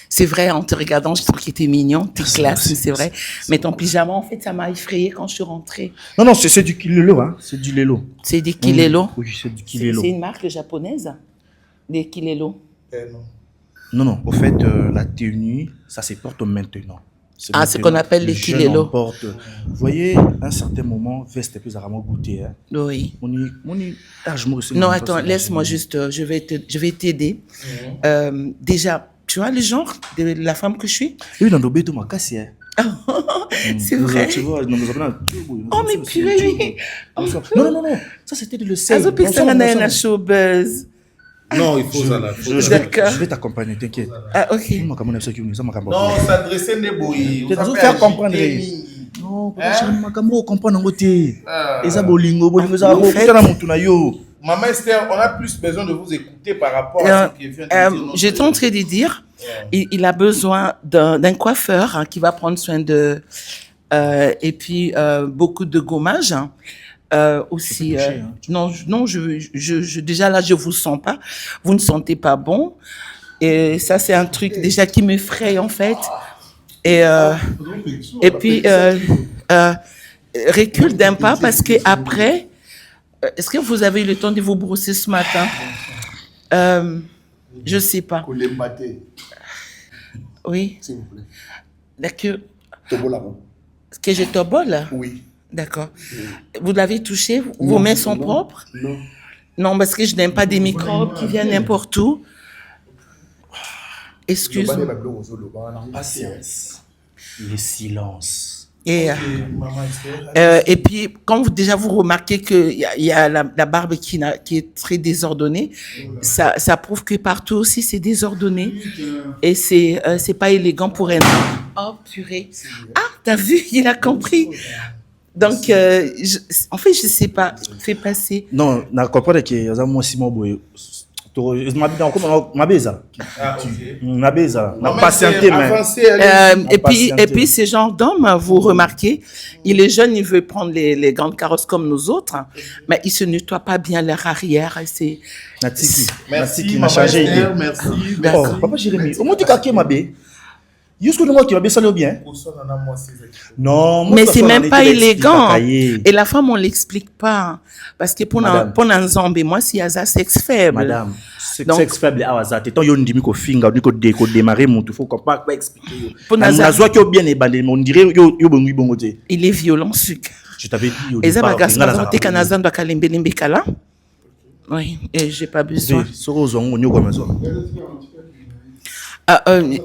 C'est vrai, en te regardant, je trouve qu'il était mignon, t'es classe, c'est vrai. Mais ton pyjama, en fait, ça m'a effrayé quand je suis rentrée. Non, c'est du Kilelo, hein. C'est du Lelo. C'est du Kilelo? Oui, c'est du Kilelo. C'est une marque japonaise, des Kilelo. Non. Au fait, la tenue, ça se porte maintenant. C'est ce qu'on appelle les Kilelo. Vous voyez, à un certain moment, veste plus rarement goûter. Hein. Oui. Non, attends, laisse-moi juste, je vais t'aider. Déjà, tu vois le genre de la femme que je suis? Oui, dans le béto, ma casse. C'est vrai. Tu vois, oh, mais purée. Non. Ça, c'était de le sel. Non, il faut ça là. Je vais t'accompagner, t'inquiète. Ah, ok. Non, s'adresser n'est beau. Tu vas faire comprendre. Non, Makambo, comprendre en côté. Et ça, bolingo, ça, Maman Esther, on a plus besoin de vous écouter par rapport à ce qui vient de dire. J'étais en train de dire, il a besoin d'un coiffeur qui va prendre soin de... et puis, beaucoup de gommage. Aussi, non, déjà là, je vous sens pas. Vous ne sentez pas bon. Et ça, c'est un truc déjà qui m'effraie, en fait. Et puis, recule d'un pas parce que après, est-ce que vous avez eu le temps de vous brosser ce matin? Je sais pas. Oui. S'il vous plaît. D'accord. Tobola. Que je tobole? Oui. D'accord. Vous l'avez touché? Vos mains sont propres? Non. Non, parce que je n'aime pas des microbes qui viennent n'importe où. Excuse-moi. Patience. Le silence. Et puis, quand déjà vous remarquez qu'il y a la barbe qui est très désordonnée, ça prouve que partout aussi c'est désordonné. Et c'est pas élégant pour un homme. Oh, purée. Ah, t'as vu, il a compris. Donc, en fait, je sais pas. Fais passer. Non, je comprends que moi aussi, moi, et puis ce genre d'homme, vous remarquez, il est jeune, il veut prendre les grandes carrosses comme nous autres, mais il se nettoie pas bien leur arrière. Merci, merci. Merci. Papa Jérémy, au moins tu as ma bé. Jusqu'au moment qui va bien bien. Non, mais c'est même pas élégant. Et la femme, on l'explique pas. Parce que pour un zombie, moi, si y a ça, sexe faible. Madame, sexe faible, ah, tant yon dimi ko finga, ko démarrer mon tout, faut qu'on pas expliquer. Pour bien éballé, on dirait yo bongi bongote. Il est violent, sucre. Je t'avais dit. Et ça, ma gasse, ma santé canazan doit calimber l'imbécala. Oui, et j'ai pas besoin.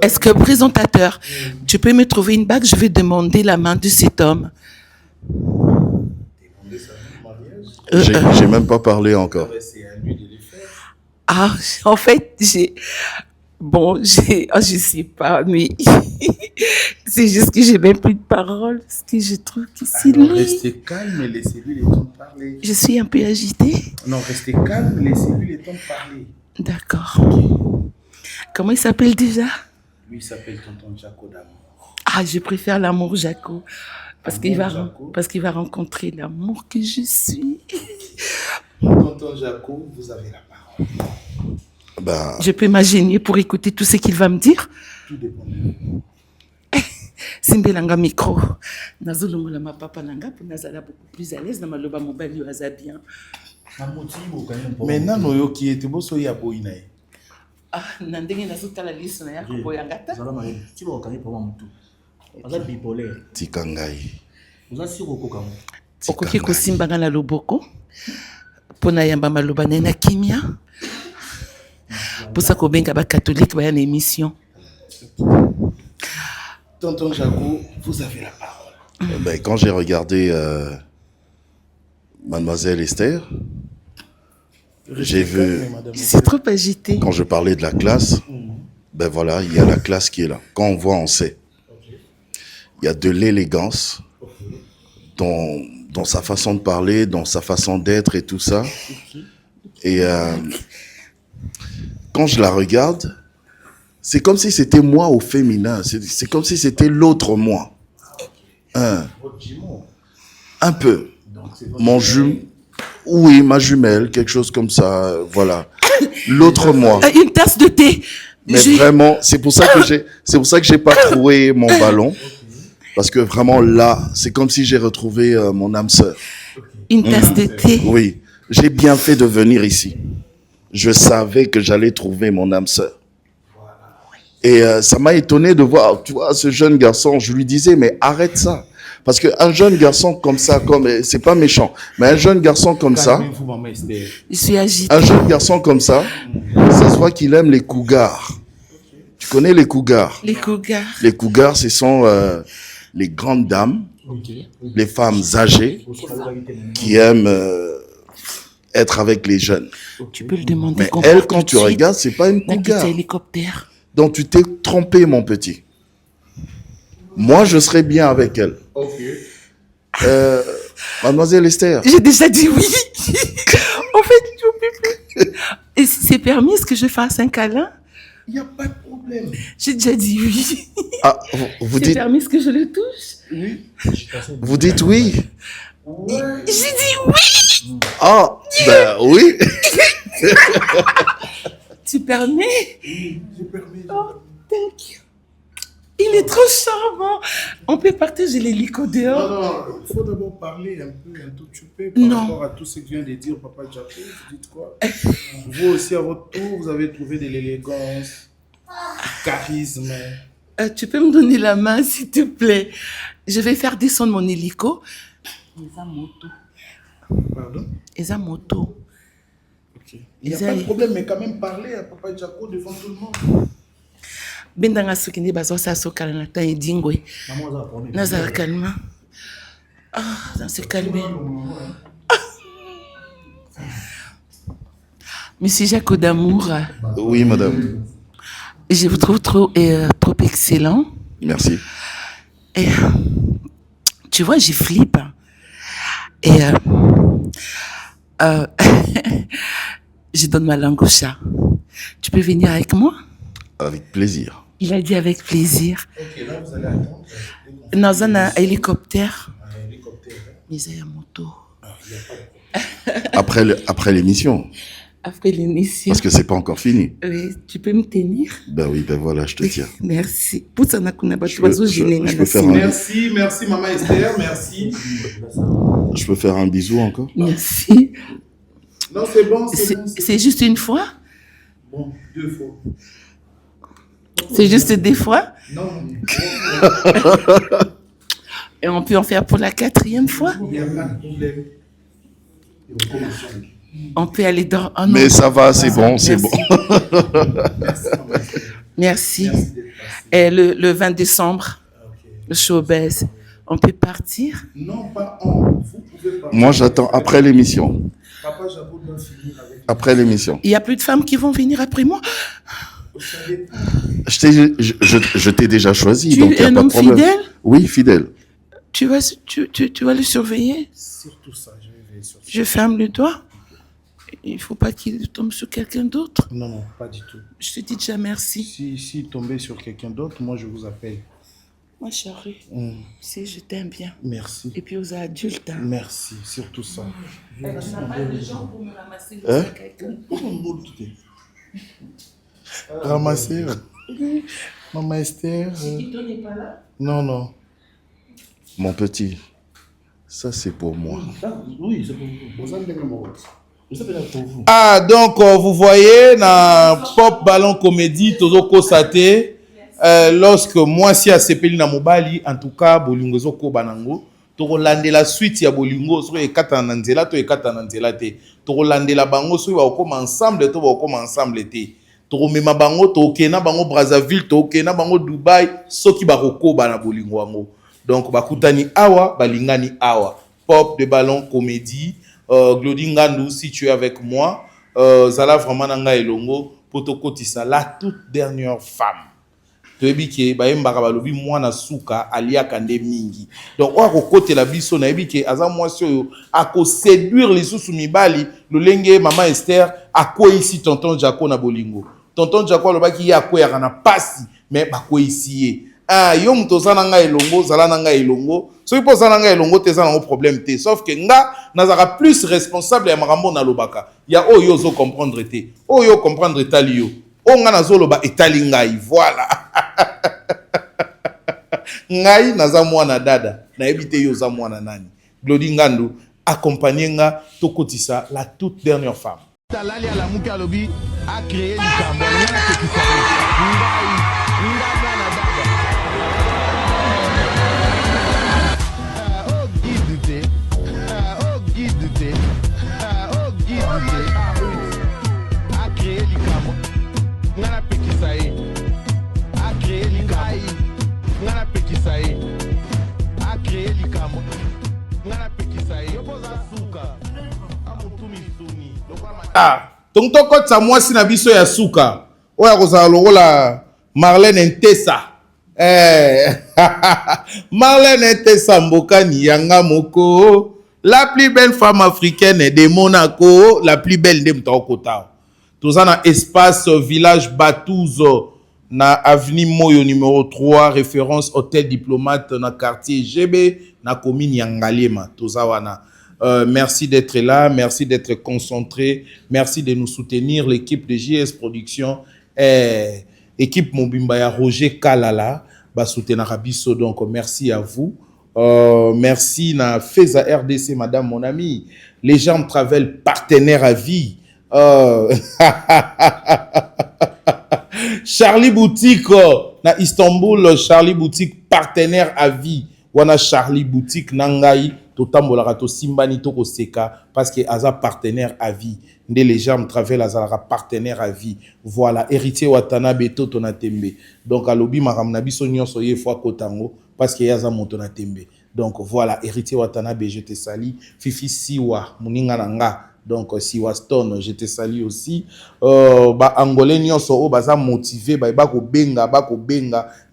Est-ce que, présentateur, tu peux me trouver une bague? Je vais demander la main de cet homme. J'ai même pas parlé encore. Ah, en fait, je sais pas, mais c'est juste que j'ai même plus de paroles, parce que je trouve que c'est lui. Restez calme et laissez-lui le temps de parler. Je suis un peu agitée. Non, restez calme, laissez-lui le temps de parler. D'accord. Comment il s'appelle déjà? Lui, il s'appelle Tonton Jaco d'amour. Ah, je préfère l'amour Jaco. Parce qu'il va rencontrer l'amour que je suis. Tonton Jaco, vous avez la parole. Bah, Je peux imaginer pour écouter tout ce qu'il va me dire. Tout dépend de vous. Simbelanga micro. Nazolongola ma papa nanga pour nazala beaucoup plus à l'aise dans ma loba mobile yo aza bien. Mais nano yo qui était beau soya boinae. Ah, nandenge nazotala liste na yako boyangata. Tikangai. Okoki kosimbanga na loboko pona yamba maloba na kimia. Pour ça kobenga ba catholique ba na émission. Tonton Jaco, vous avez la parole. Ben, quand j'ai regardé Mademoiselle Esther, j'ai vu, C'est trop agité. quand je parlais de la classe, ben voilà, il y a la classe qui est là. Quand on voit, on sait. Il y a de l'élégance dans sa façon de parler, dans sa façon d'être et tout ça. Et quand je la regarde, c'est comme si c'était moi au féminin. C'est comme si c'était l'autre moi. Un peu. Oui, ma jumelle, quelque chose comme ça. Voilà. L'autre moi. Une tasse de thé. Mais vraiment, c'est pour ça que j'ai pas trouvé mon ballon. Parce que vraiment là, c'est comme si j'ai retrouvé mon âme sœur. Une tasse de thé. Oui. J'ai bien fait de venir ici. Je savais que j'allais trouver mon âme sœur. Et ça m'a étonné de voir, tu vois, ce jeune garçon, je lui disais, mais arrête ça. Parce qu'un jeune garçon comme ça, c'est pas méchant, mais un jeune garçon comme ça, Je suis agitée. un jeune garçon comme ça se voit qu'il aime les cougars. Tu connais les cougars? Les cougars. Les cougars, ce sont les grandes dames, les femmes âgées qui aiment être avec les jeunes. Tu peux le demander. Mais qu'on elle, parte quand tout tu de suite. regardes, c'est pas une N'a cougar. quitté hélicoptère. Donc tu t'es trompé, mon petit. Moi, je serais bien avec elle. Mademoiselle Esther. J'ai déjà dit oui. En fait, je peux plus. Et si c'est permis, est-ce que je fasse un câlin? Il n'y a pas de problème. J'ai déjà dit oui. Ah, vous C'est dites, permis, est-ce que je le touche? Oui. vous dites oui. J'ai dit oui. Ah, ben oui. Tu permets? J'ai permis. Oh, thank you. Il est trop charmant. On peut partager l'hélico dehors. Non, il faut d'abord parler un tout petit peu par rapport à tout ce que vient de dire Papa Jaco. Vous dites quoi? Vous aussi, à votre tour, vous avez trouvé de l'élégance, du charisme. Tu peux me donner la main, s'il te plaît? Je vais faire descendre mon hélico. Eza moto. Pardon? Eza moto. Ok. Il n'y a pas de problème, mais quand même parler à Papa Jaco devant tout le monde. Bendanga soki nde bazosa sokala na ta edingwe. Nazala calme. Ah, dans ce calme. Monsieur Jaco d'amour, Oui, madame. je vous trouve trop excellent. Merci. Et tu vois, je flippe. Et je donne ma langue au chat. Tu peux venir avec moi? Avec plaisir. Il a dit avec plaisir. Ok, là, vous allez attendre. Dans un hélicoptère. Un hélicoptère. Mais il y a moto. Après l'émission. Après l'émission. Parce que c'est pas encore fini. Oui, tu peux me tenir? Ben oui, ben voilà, je te tiens. Merci. Pour ça, Je peux faire un, Merci, Maman Esther, merci. je peux faire un bisou encore? Merci. Non, c'est bon, c'est bon. C'est juste une fois? Bon, 2 fois. C'est juste des fois? Non, Et on peut en faire pour la 4e fois? il n'y a pas de problème. On peut aller dans... Oh non. Mais ça va, c'est bon, c'est bon. Merci. Et le 20 décembre, le showbiz, on peut partir? Non, pas en. Vous pouvez pas. Moi, j'attends après l'émission. Papa Jaco doit finir avec. Après l'émission. Il n'y a plus de femmes qui vont venir après moi? Vous savez, Je t'ai déjà choisi, Tu donc es il n'y a un pas de homme problème. fidèle? Oui, fidèle. Tu vas le surveiller? surtout ça, je vais veiller sur ça. Je ferme le doigt. il faut pas qu'il tombe sur quelqu'un d'autre. Non, non, pas du tout. Je te dis déjà merci. Si tomber sur quelqu'un d'autre, moi je vous appelle. Moi, chérie, si je t'aime bien. Merci. Et puis aux adultes. Hein. Merci, surtout ça. Elle n'a pas de gens pour me ramasser le quelqu'un. Ramasser. Maman Esther. Chiquito n'est pas là? Non, non. Mon petit, ça c'est pour moi. Oui, c'est pour vous. Pour vous. Ah, donc, vous voyez, na Pop Ballon Comédie, Tozo Kosate, lorsque moi, si à Sepeli na Mobali, en tout cas, Bolingo Zoko Banango, Toro lande la suite ya Bolingo, so e kata nanzela, to e kata nanzela te. Toro lande la bango, so va comme ensemble, to va comme ensemble te. Toro mema bango, to kena bango Brazzaville, to kena bango Dubaï, so ki ba roko bana Bolingo wango. Donc, bakutani awa, balingani awa. Pop de Ballon Comédie. Glody Ngandou, si tu es avec moi, Zala vraiment nanga elongo, potokotisa la toute dernière femme. Toebike ba yembaka balobi mwana suka alia kande mingi. Donc on a côté la biso na ebike aza mwasi oyo ako séduire les sous mibali lolenge maman Esther ako ici tonton Jaco na bolingo. Tonton Jaco lobaki ya ko ya na pasi mais bako ici ye. Ah yo muto za nanga elongo zala nanga elongo. So ipo za nanga elongo te za na problème te sauf que nga nazaka plus responsable ya makambo na lobaka. Ya oyo zo comprendre te. Oyo comprendre tali yo. O nga nazoloba etali ngai voilà. Ngai naza mwana dada na ebite yo za mwana nani. Glody Ngandou accompagner nga tokotisa la toute dernière femme. Talali à la Mouka Lobby a créé du Cameroun. Ah, tonto kotsa mwasi na biso ya suka. Oya kozala lokola Marlène Ntessa. Marlène Ntessa mbokani yanga moko. La plus belle femme africaine de Monaco, la plus belle de Mtaokota. Toza na espace village Batouzo na avenue Moyo numéro 3, référence hôtel diplomate na quartier GB na commune Yangalema. Toza wana. Merci d'être là, merci d'être concentré, merci de nous soutenir, l'équipe de JS Production, équipe Mobimbaya Roger Kalala, ba soutenir Abisso, donc merci à vous. Merci na Feza RDC, madame mon ami, Légende Travel, partenaire à vie. Charlie Boutique, na Istanbul, Charlie Boutique, partenaire à vie. Wana Charlie Boutique, Nangai. Totambola to simbani to seka parce que aza partenaire à vie. Nde les gens travaillent azara partenaire à vie. Voilà, héritier Watanabe to tonatembe. Donc alobi makamna biso nyonso ye fois kotango parce que yaza motona tembe. Donc voilà, héritier Watanabe, je te salue. Fifi Siwa muninga nanga. Donc Siwa Stone, je te salue aussi. Ba angolais nyonso o baza motivé ba ko benga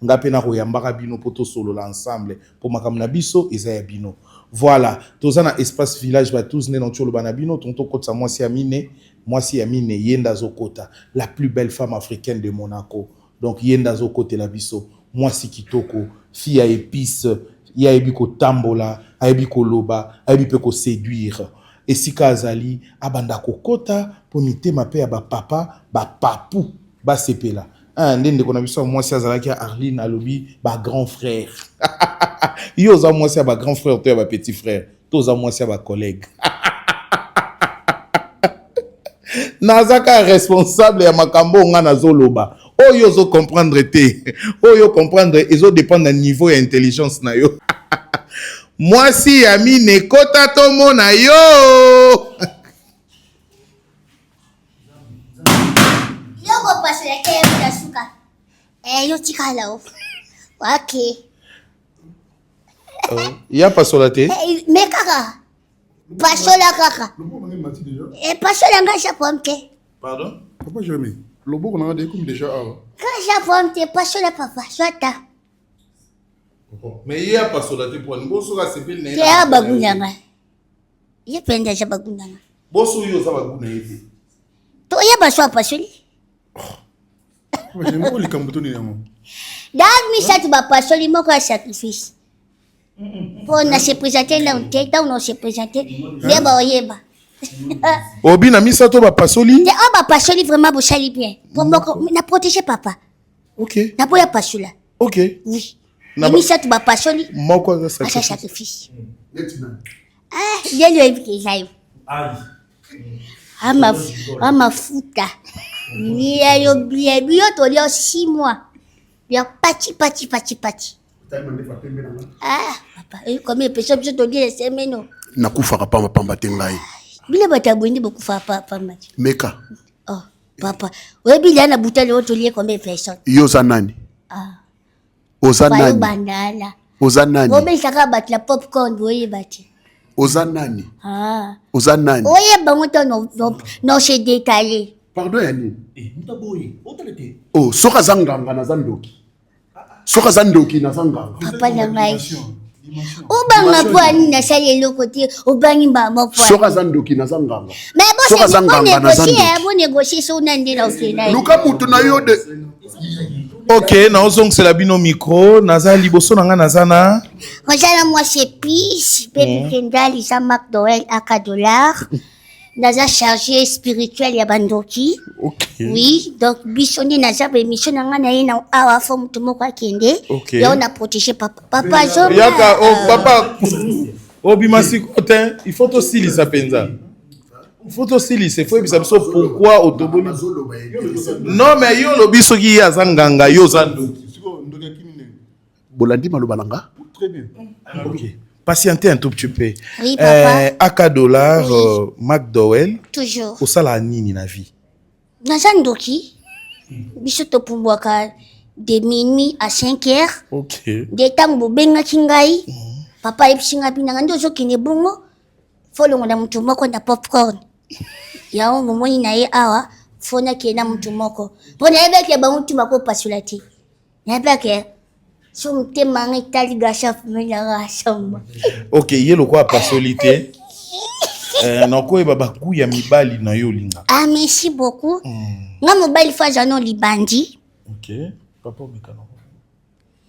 ngape na ko yambaka bino poto solo l'ensemble pour makamna biso ezaya bino. Voilà, tous na espace village va tous né dans Tcholo Banabino, tonton Kotsa Mwasi Amine, Yenda Zokota, la plus belle femme africaine de Monaco. Donc Yenda Zokote la biso, Mwasi Kitoko, fille à épices, ya ebiko tambola, a ebiko loba, a ebiko séduire. Et si Kazali, abanda kokota, pour mite ma paix à ba papa, ba papou, ba sepela. Ndende qu'on a vu ça, moi si Azalaki Arline Alobi, ba grand frère. Yo za moi si ba grand frère, toi ba petit frère. Toi za moi si ba collègue. Nazaka responsable ya makambo nga na zoloba. Oyo zo comprendre te. Oyo comprendre ezo dépendre du niveau et intelligence na yo. Moi si ami ne kota to mona yo. Yogo passe la kaya da suka. Yo tika lao. Okay. Ya pasola te? Me kaka. Pasola kaka. Pasola nga japomte. Pardon? Papa Jérémy, le beau qu'on a dit comme déjà avant. Nga japomte pasola papa, swata. Mais ya pasola te pour ngo soka sepel na. Ya bagundanga. Ya penda ja bagundanga. Boso yo za baguna yete. toyeba so apasoli J'aime pas les cambotoni là. dak misatu bapasoli moko ya sacrifice mpo na se présente na te ntango na se présente nde baoyeba Obi na misato ba pasoli. te oyo bapasoli vraiment bosali bien mpo moko na protege papa OK. na boya pasola OK. oui Na na misatu bapasoli Moko za asa sacrifice. sacrifice nde loyebi ke eza yo amafuta biyo tolia 6 mois ya pati papa comme epesa biso tolia esemeno nakufaka pamba te ngai bile bato abwendi bokufaka pamba te meka oh papa oyebi lia na butali oyo tolie comme epesa yo oza nani oza bayo nani bandala oza nani obelisaka bato la popcorn boyeba te oza nani oza nani oyeba ngo to no se détaillé pardon ya nini oh soki aza nganga naza ndoki soki aza ndoki naza nganga papa na ngai obanga po ani nasali eloko te obangi mbama po soki aza ndoki naza nganga mais soki aza nganga naza ndoki bo négocier so na nde na ofena luka mutu na yo de OK, na ozongisela bino micro, naza liboso na nga naza na kozala mwasi épice mpe kendali za McDowell aka dollar naza chargé spirituel ya bandoki OK. oui donc biso nde naza bémission na nga na ye na awa fo motu moko akende Ok. yao na protéger papa Yaka papa obima sikote, il faut tosilisa penza. Il faut tosilisa, il faut ebisa biso pourquoi otoboni. Non mais yo lobi soki ya zanganga yo zando. bolandi maloba na nga Très bien. OK. Patientez un tout petit peu. Oui, papa. Aka dollar McDowell toujours osala nini na vie? naza ndoki biso topumbwaka de minuit à 5 heures OK. de ntango bobengaki ngai papa ayebisi ngai binanga nde ozokende bongo folongo na motu moko na popcorn yango momoni na ye awa fo nakende na motu moko mpo nayebaki bango ntuma kopasola te nayebaki so motema nga etali gasha fumelaka asamba OK, ye lokwa pasoli te. Nakoyeba baku ya mibali na yo linga. ah merci beaucoup nga mobali fo aza no libandi OK. Papa omekana.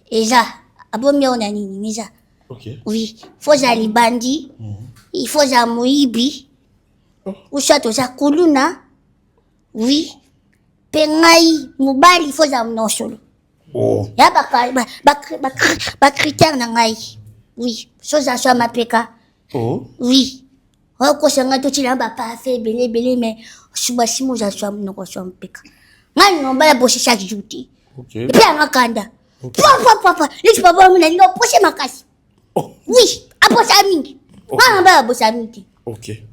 eza abomi ao na nini eza OK. oui fo za libandi il faut za moyibi usa toza kuluna oui mpe ngai mobali fo za nosolo Oh. ya bacritère na ngai oui so za so mapeka Oh. oui okosa ngai totina bapafe ebele mais subasimo za so monoko so mpeka ngai nombala bosi chaque jour te OK. epuis anga kanda papa leti papa mina linga opose makasi oui aposa mingi ngai nombala bosa mingi te OK.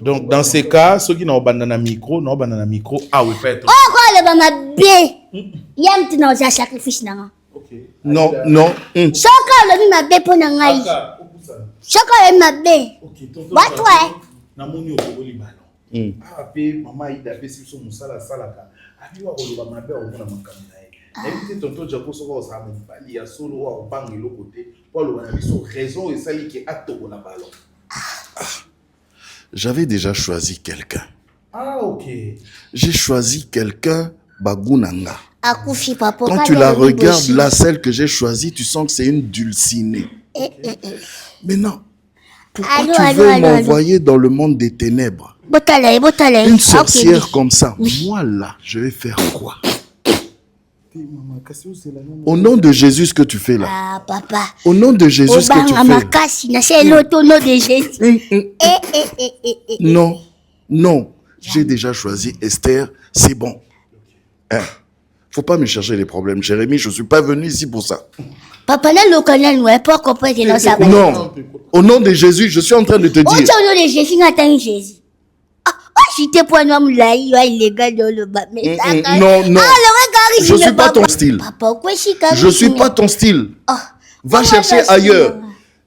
Donc dans ces cas, ceux qui n'ont pas de micro, ah oui, peut-être. oh quoi le ba mabe yam tina oza sacrifice na nga Non. soka olobi mabe mpo na ngai soka olobi mabe batwa namoni okoboli balo. Ah pe mama ida pe si so musala salaka. Abi wa koloba mabe omona makambo na ye. Nayebi te tonton Japo soka osala mobali ya solo wa obanga eloko te po aloba na biso raison esali ke atokola balo. J'avais déjà choisi quelqu'un. Ah OK. J'ai choisi quelqu'un, Bagunanga. akufi papa Quand tu la regardes, là, celle que j'ai choisie, tu sens que c'est une dulcinée. Maintenant, pourquoi tu veux m'envoyer dans le monde des ténèbres? Une sorcière comme ça, moi là, je vais faire quoi? Au nom de Jésus, ce que tu fais là. Ah, papa. Au nom de Jésus, ce que tu fais. Non, non. J'ai déjà choisi Esther, c'est bon. Hein? Faut pas me chercher les problèmes, Jérémie, je suis pas venu ici pour ça. Papa, non, au nom de Jésus, je suis en train de te dire. Au nom de Jésus, Jésus. Non, non. Je ne suis pas ton style. Je ne suis pas ton style. Va chercher ailleurs.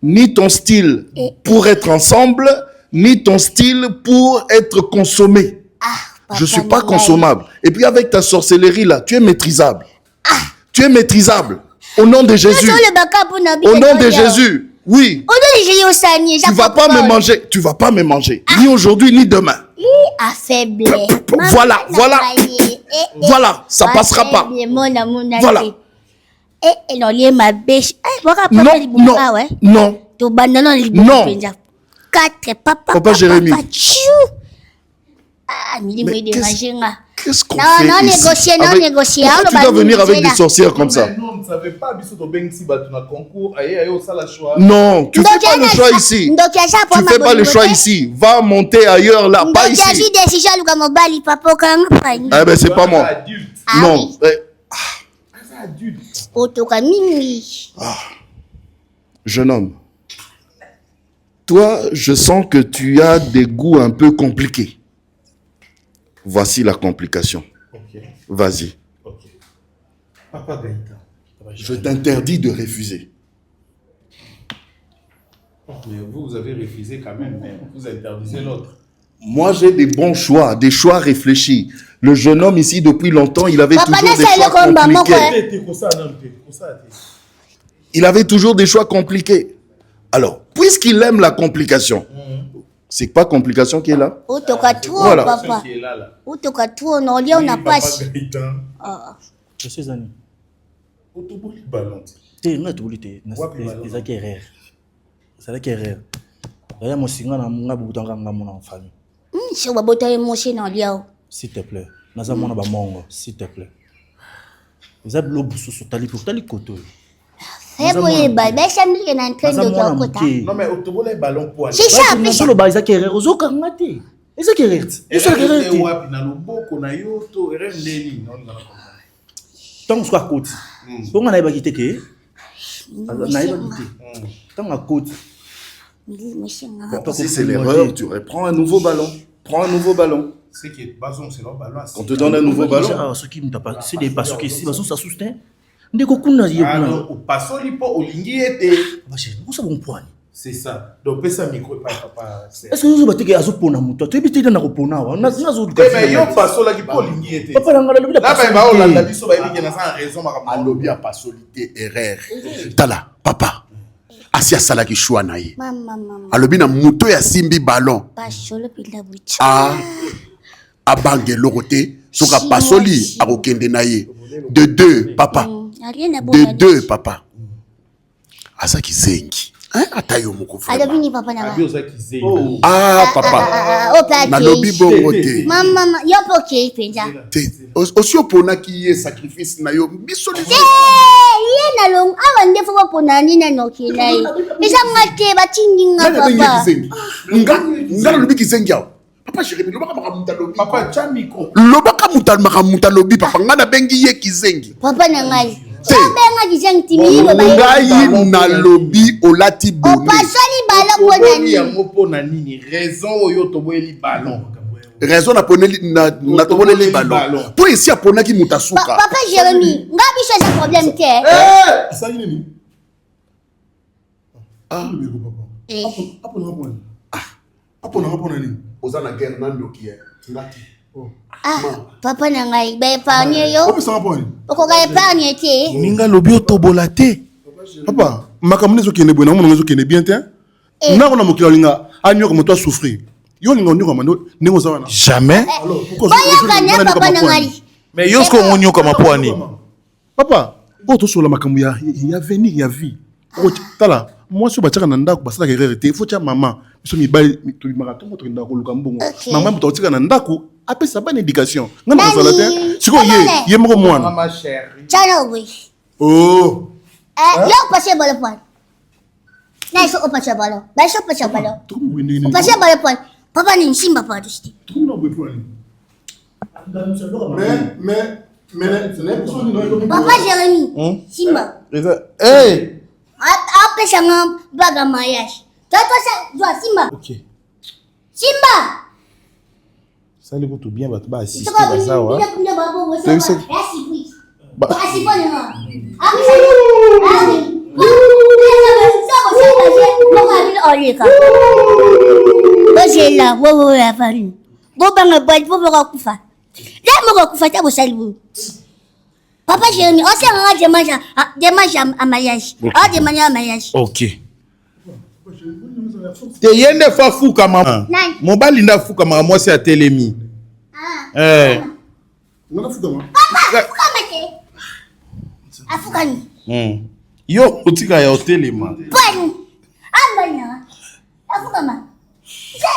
Ni ton style pour être ensemble, ni ton style pour être consommé. Je ne suis pas consommable. Et puis avec ta sorcellerie là, tu es maîtrisable. Tu es maîtrisable. Au nom de Jésus. Au nom de Jésus. Oui. Tu vas pas me manger. Tu vas pas me manger. Ni aujourd'hui, ni demain. Affaibli. Voilà. Voilà. Ça passera pas. Voilà. Non. Papa Jérémy. Qu'est-ce qu'on fait ici? Négocier. Pourquoi tu dois venir avec des sorcières comme ça? Non, on ne savait pas. Non, tu fais pas le choix ici. Tu fais pas le choix ici. Va monter ailleurs là, pas ici. Eh ben c'est pas moi. Non. Jeune homme. Toi, je sens que tu as des goûts un peu compliqués. Voici la complication. Okay. Vas-y. Okay. Papa Gaïta. Je t'interdis de refuser. Mais vous avez refusé quand même, mais vous interdisez l'autre. Moi, j'ai des bons choix, des choix réfléchis. Le jeune homme ici, depuis longtemps, il avait toujours des choix compliqués. Il avait toujours des choix compliqués. Alors, puisqu'il aime la complication, c'est pas complication qui est là? Voilà. Papa. Je suis Zani. S'il te plaît. S'il te plaît. Vous avez l'eau sous tali pour tali koto. Non mais autobole ballon pour aller. C'est ça. Le bas Isaac Herrera aux okangate. Isaac Herrera. Isaac Herrera. Na loboko na yo to erendeli non na. Tant soit côté. Pour on a pas quitté que. Na pas quitté. Tant à côté. Si c'est l'erreur, tu reprends un nouveau ballon. Prends un nouveau ballon. C'est qui ballon, c'est leur ballon. On te donne un nouveau ballon. Ah, ce qui me tape, c'est des passos qui ici, ça soutient. Ndeko kuna yé kuna. Ah non, passo lipo olingi ete. Vous savez mon point. C'est ça. Donc pesa micro papa. Est-ce que vous avez que azo pona muto? Tu es na ko pona wa. Na zo duka. Mais yo passo la ki po olingi ete. Papa na ngala là ba o la biso ba yiki na sans raison ma a lobby a passolité erreur. Tala papa. Asia salaki choix na ye. Alobi na muto ya simbi ballon. Pasolo pila bucha. Ah. Abange loroté soka pasoli akokende na ye. De deux papa. De deux papa. Asa kizengi. Hein atayo moko frère. Alobini papa na. Ah papa. Na lobi bongo te. Mama yo poké penja. Aussi opona ki ye sacrifice na yo bisoli. Ye na long awande fo pona ni na noki na ye. Bisa ngate batinginga papa. Nga lobi kizengi awo. Papa Jérémy lobaka makamuta lobi. Papa Chamiko. Lobaka makamuta lobi papa nga na bengi ye kizengi. Papa na ngai. Ngai na lobi olati boni. Opasoli ballon ponani. Yango ponani raison oyo toboyeli ballon. Raison na poneli na toboleli ballon. Pour ici aponaki mutasuka. Papa Jérémy, nga biso sa problème te. Ça y est ni. Ah, Apona ni. Ozana guerre na ndoki ngati. Ah, papa na ngai ba épargner yo. Ope ça poni. Oko ga épargner te. Ninga lobi otobola te. Papa, makamune zo kene bona mo zo kene bien te. Na kona mokila linga anyo ko to souffrir. Yo linga onyo ko ningo za wana. Jamais. Alors, pourquoi ça papa na ngai. Mais yo sko onyo kama poani. Papa, oto sola makambu ya venir ya vie. Tala, moi si bataka na ndako basala ke rete, il faut tia maman. Biso mi ba to marathon to ndako luka mbongo. Maman mo to tika na ndako. Après ça bonne éducation. Ngana bazala te. Siko ye moko mwana. Ma chérie. Tchana oui. Oh. Yo passer ballon point. Na iso o passer ballon. Ba iso passer ballon. O passer ballon point. Papa ni simba pa tusti. Tout na bo point. Mais ce n'est pas Papa Jérémy. Simba. Hey. Après ça ngam baga mariage. Toi ça doit Simba. OK. Simba. Ça le tout bien va ba assister ça wa. Merci oui. Merci pas non. Papa Jérémy, on s'est rendu dimanche à mariage. Ah, dimanche à mariage. OK. te yende fa fuka mama mobali nda fuka mama mwasi ya telemi Afukani. Yo utika ya hotelema Pani. Ambana. Afukama.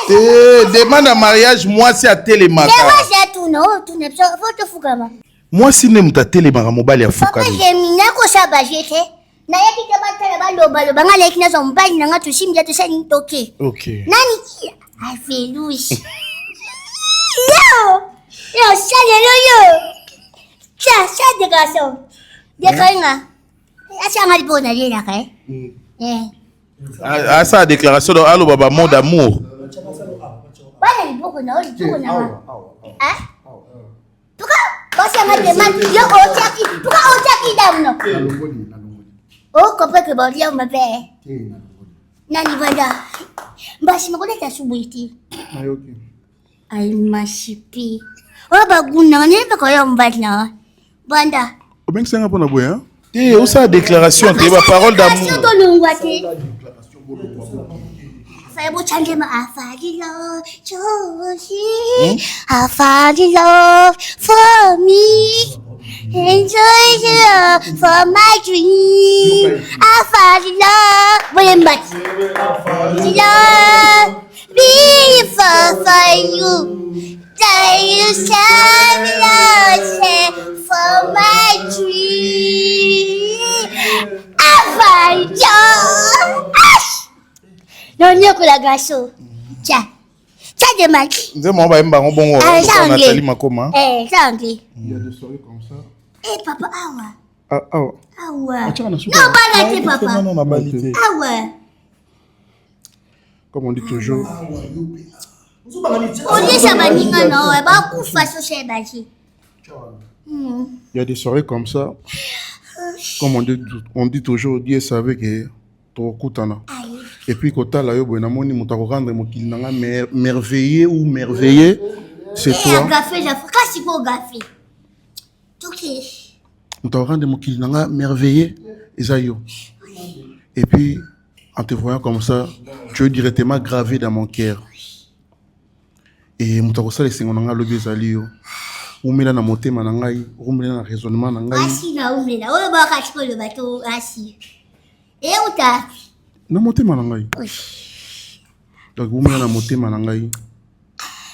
te demande à mariage mwasi ya telema Dewa zetu no tune foto fukama. mwasi ne muta telema mobali ya fuka Papa jemina ko sabajete. Na yaki tabata balo bangale kina zo mbali na ngatu simja to sani toke. okay Nani ki? I feel Louis. Yo, yo. Ça de garçon. De kainga. Asa ngali bona lena kai. à sa déclaration de allo baba mot d'amour Bana liboko na oli tuko na. Ah? Tuka basi ngali demande yo otaki. Tuka otaki damno. Oh, kopre ke bodi ya mabe. Nani banda? Basi makuleta subuiti. Ayoki. Ay masipi. Oh baguna ne ba ko yom badna. Banda. Obeng senga pona boya. te où sa déclaration te ba parole d'amour to lungwate. Saya mau change ma afadi love, Josie. Afadi love for me. Enjoy the love for my dream. Afadi love, boleh mbak. Love, beautiful for you. That you shine love for my dream. Afadi love. Non, non, que la gasso. Tiens. Tiens, de match. nze mo ba mba ngobongo Nathalie Makoma ça anglais. Il y a des soirées comme ça. Eh, papa, awa. Awa. Awa. Tiens, on a Non, pas là, papa. non na balite Awa. Comme on dit toujours. On dit ça, maninga, non, et bah, coup, face au chef, bachi. Il y a des soirées comme ça. Comme on dit toujours, Dieu savait que tu as et puis quand tu as yo boy namoni mutako rendre mokili nanga merveilleux ou merveilleux c'est toi. Eh, gafé, j'ai fait kasi ko gafé. OK. Mutako rendre mokili nanga merveilleux esayo. Et puis en te voyant comme ça, tu es directement gravé dans mon cœur. Et mutako sala singo nanga lobi ezali yo. Umela na motema na ngai, umela na raisonnement na ngai. Asi na umela, oyo ba ka chiko le bateau asi. Et uta. Na motema na ngai. Donc umela na motema na ngai.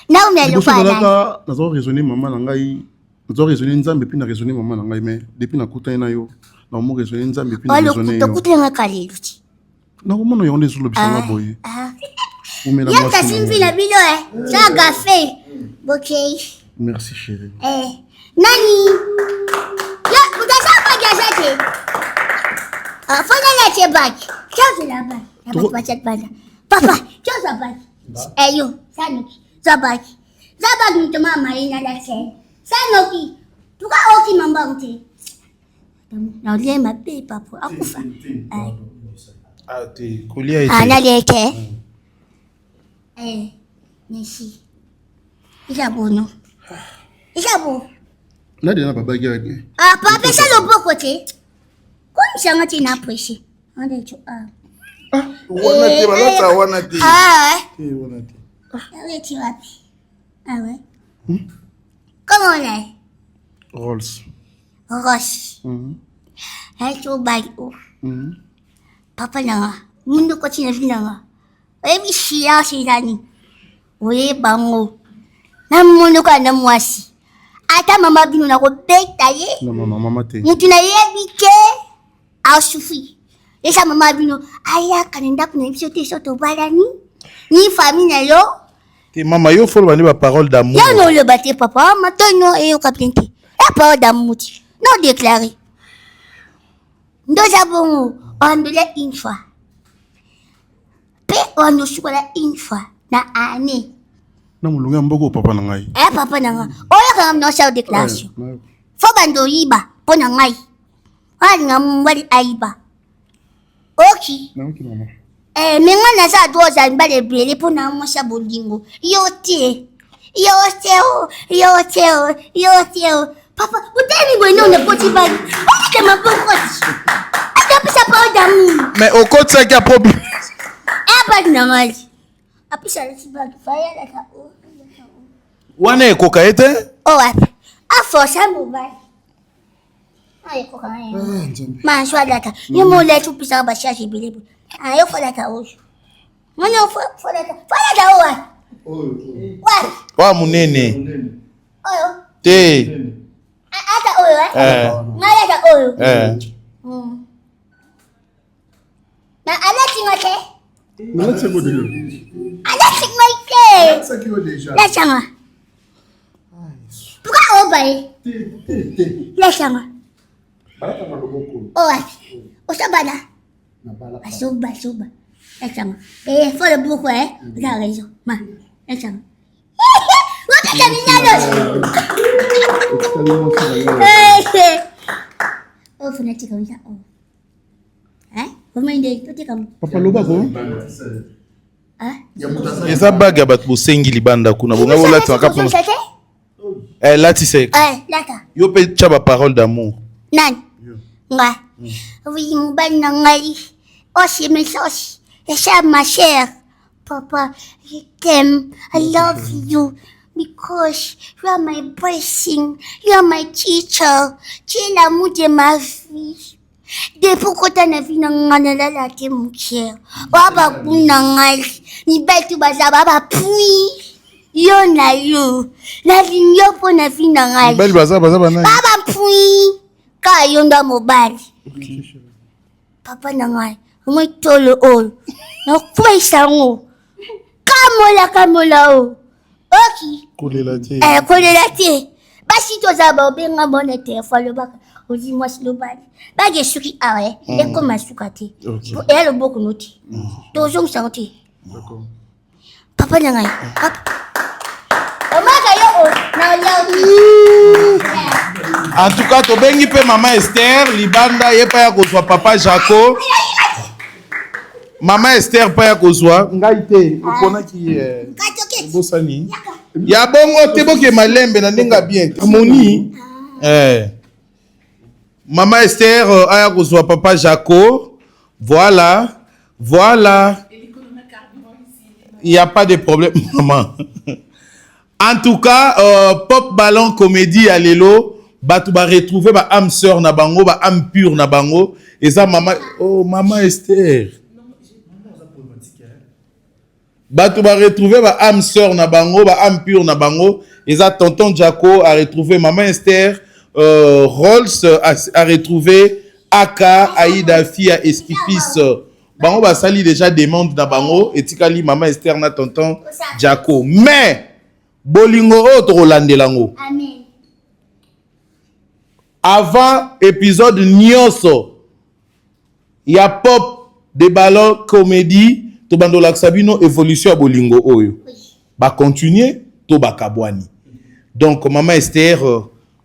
Na umela lo pa na. Nazo raisonner maman na ngai. Nazo raisonner nzambe puis na raisonner maman na ngai mais depuis na kuta na yo, na mo raisonner nzambe puis na raisonner yo. Alo kuta nga kaleluti. Na ko mono yonde solo bisanga boye. Umela ya kasimbi na bilo ça café. OK. Merci chérie. Nani? Ya, utasha pa gazete. Fanya la chebaki. Chao la baki. Papa chat banda. Papa, chao sa baki. Yo, sanoki. Zabaki. Zabaki mtoma marina la che. Sanoki. Tuka oki mamba mti. Na ulie mabe papa akufa. te kolia ete Ana leke. Nisi. Isabono. Isabo. Nadi na baba yake. Papa ça le beau côté. Comme ça ngati na preshi. Ande cho wana te balata wana te wana te. Ale ti wapi? Ouais. Comment on est? Rolls. Ross. Cho bagi o. Papa na. Mundo ko tina vina. Ebi shia shirani. Oye bango. Na mundo ka na mwasi. Ata mama binu na ko beta ye. Na mama te. Mutu na yebi ke asufi. Esa mama binu aya kanenda kuna episode soto balani. Ni famille na yo. te mama yo faut bani ba parole d'amour Ya no le batte papa, maintenant et au capitaine. Et parole d'amour. Non déclaré. Nous avons on une fois. Pe on nous chocolat une fois na année. Na mulunga mboko papa na ngai. Papa na nga. Oya ka no sa déclaration. Fo bando yiba po na ngai. Ani ngam wali aiba. Okay. Na okay mama. Menga na sa doza mbale bele po na mo sa bolingo. Yote. Papa, utani bueno na poti bag. Oni kama pokoti. Ata pisa pa damu. mais au côté ça qui a problème bag na ngai. Apisa la tibag faya la ka o. wana ekoka ete O wapi? Afosa mobali. Ay ekoka ngai. Ma shwa data. Yo mo le tu pisa ba shashi bilibu. Ayo fola ka o. Mwana fola ka. Fola ka o wapi? Wapi? wa munene Oyo. te Ata oyo Ngala ka oyo. Na alati ngote. Nalati ngo déjà. Alati ngote. Ça qui est déjà. La changa. Pourquoi on va la changa. Oh wapi. Osabana. Basuba. La changa. Faut le beaucoup tu as raison. Ma. La changa. Oh, fanatique comme ça. Hein? Comment il est? Tout est comme. Papa Lobako. Hein? eza bague ya bato bosengi libanda kuna bonga bolati makapo latise Lata. yo mpe tya baparole d'amour Nani? Nga. Oui, mobali na ngai. Aussi, mais aussi. Et ça, ma chère. Papa, je t'aime. I love you. Because you are my blessing. You are my teacher. Tu es l'amour de ma vie. Depuis que tu as vu la te mon cœur. Baba kunangai. Ni betu baza baba pui. Yo na yo. La ligne pour na vie nangai. Belle baza banani. Baba pui. Ka yonda mobali. Papa nangai. Moi tolo ol. No kwesa ngo. Kamola o. Ok. Kolela te. Kolela te. Basi toza ba benga bona téléphone baka. Ozi moi si lobali. Ba je suki awe. E koma sukate. OK. E lo boku noti. Tozo santi. D'accord. Papa nangai. Omaka yo na yo. en tout cas tobengi mpe mama Esther libanda ye pa ya kozwa papa Jaco mama Esther pa ya kozwa ngai te oponaki bosani ya bongo te boke malembe na ndenge bien harmonie mama Esther aya kozwa papa Jaco voilà il y a pas de problème maman. En tout cas, Pop Ballon Comédie à Lelo, batu ba retrouver ba âme sœur na bango, ba âme pure na bango, et ça maman, oh maman Esther. Batu ba retrouver ba âme sœur na bango, ba âme pure na bango, et ça tonton Jaco a retrouvé maman Esther, Rolls a retrouvé Aka, Aïda Fia Esquipis. Bango ba sali déjà demande na bango, et tikali maman Esther na tonton Jaco. Mais bolingo o to landelango. Amen. Avant épisode nyonso ya Pop de Ballon Comédie to bandola sabino évolution ya bolingo oyo. Ba continuer to bakabwani. Donc maman Esther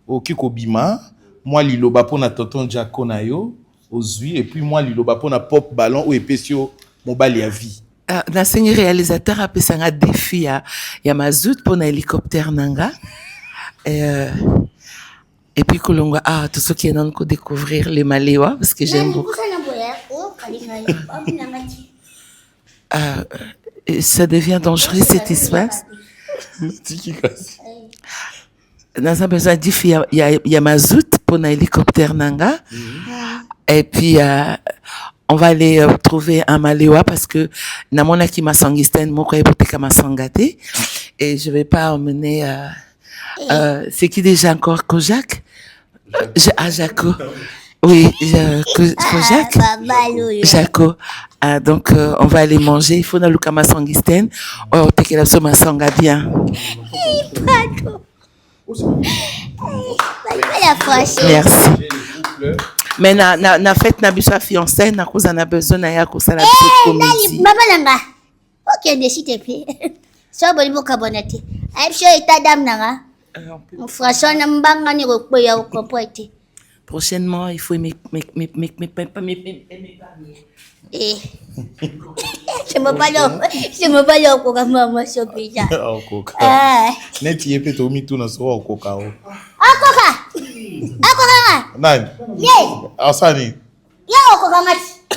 okiko bima, moi liloba pona tonton Jaco na yo ozui et puis moi liloba pona Pop Ballon o epesio mobali ya vie. Nasengi réalisateur apesanga défi ya mazout pour un hélicoptère nanga et puis kolonga tout ce qui est non ko découvrir les Maléwa parce que j'aime beaucoup. Ça devient dangereux cet espace. Dans un besoin défi ya mazout pour un hélicoptère nanga et puis on va aller trouver un Maléwa parce que namona ki masangisten moko eboteka masangate et je vais pas emmener c'est qui déjà encore Kojak Jaco oui Kojak Jaco donc on va aller manger il faut na luka masangisten on tekela so masanga bien merci. Mais na fête na biso fiancé na koza na besoin na ya kosala petite comédie. Maman nanga. OK, s'il te plaît. So boli boka bonate. Ai sho eta dam nanga. François na mbanga ni ko ya ko poete. Prochainement, il faut mes Je me parle au coca maman so pija. Au coca. Net yepe to mi tu na so au coca. Akoka. Nani? Yes. Asani. Ya coca mati.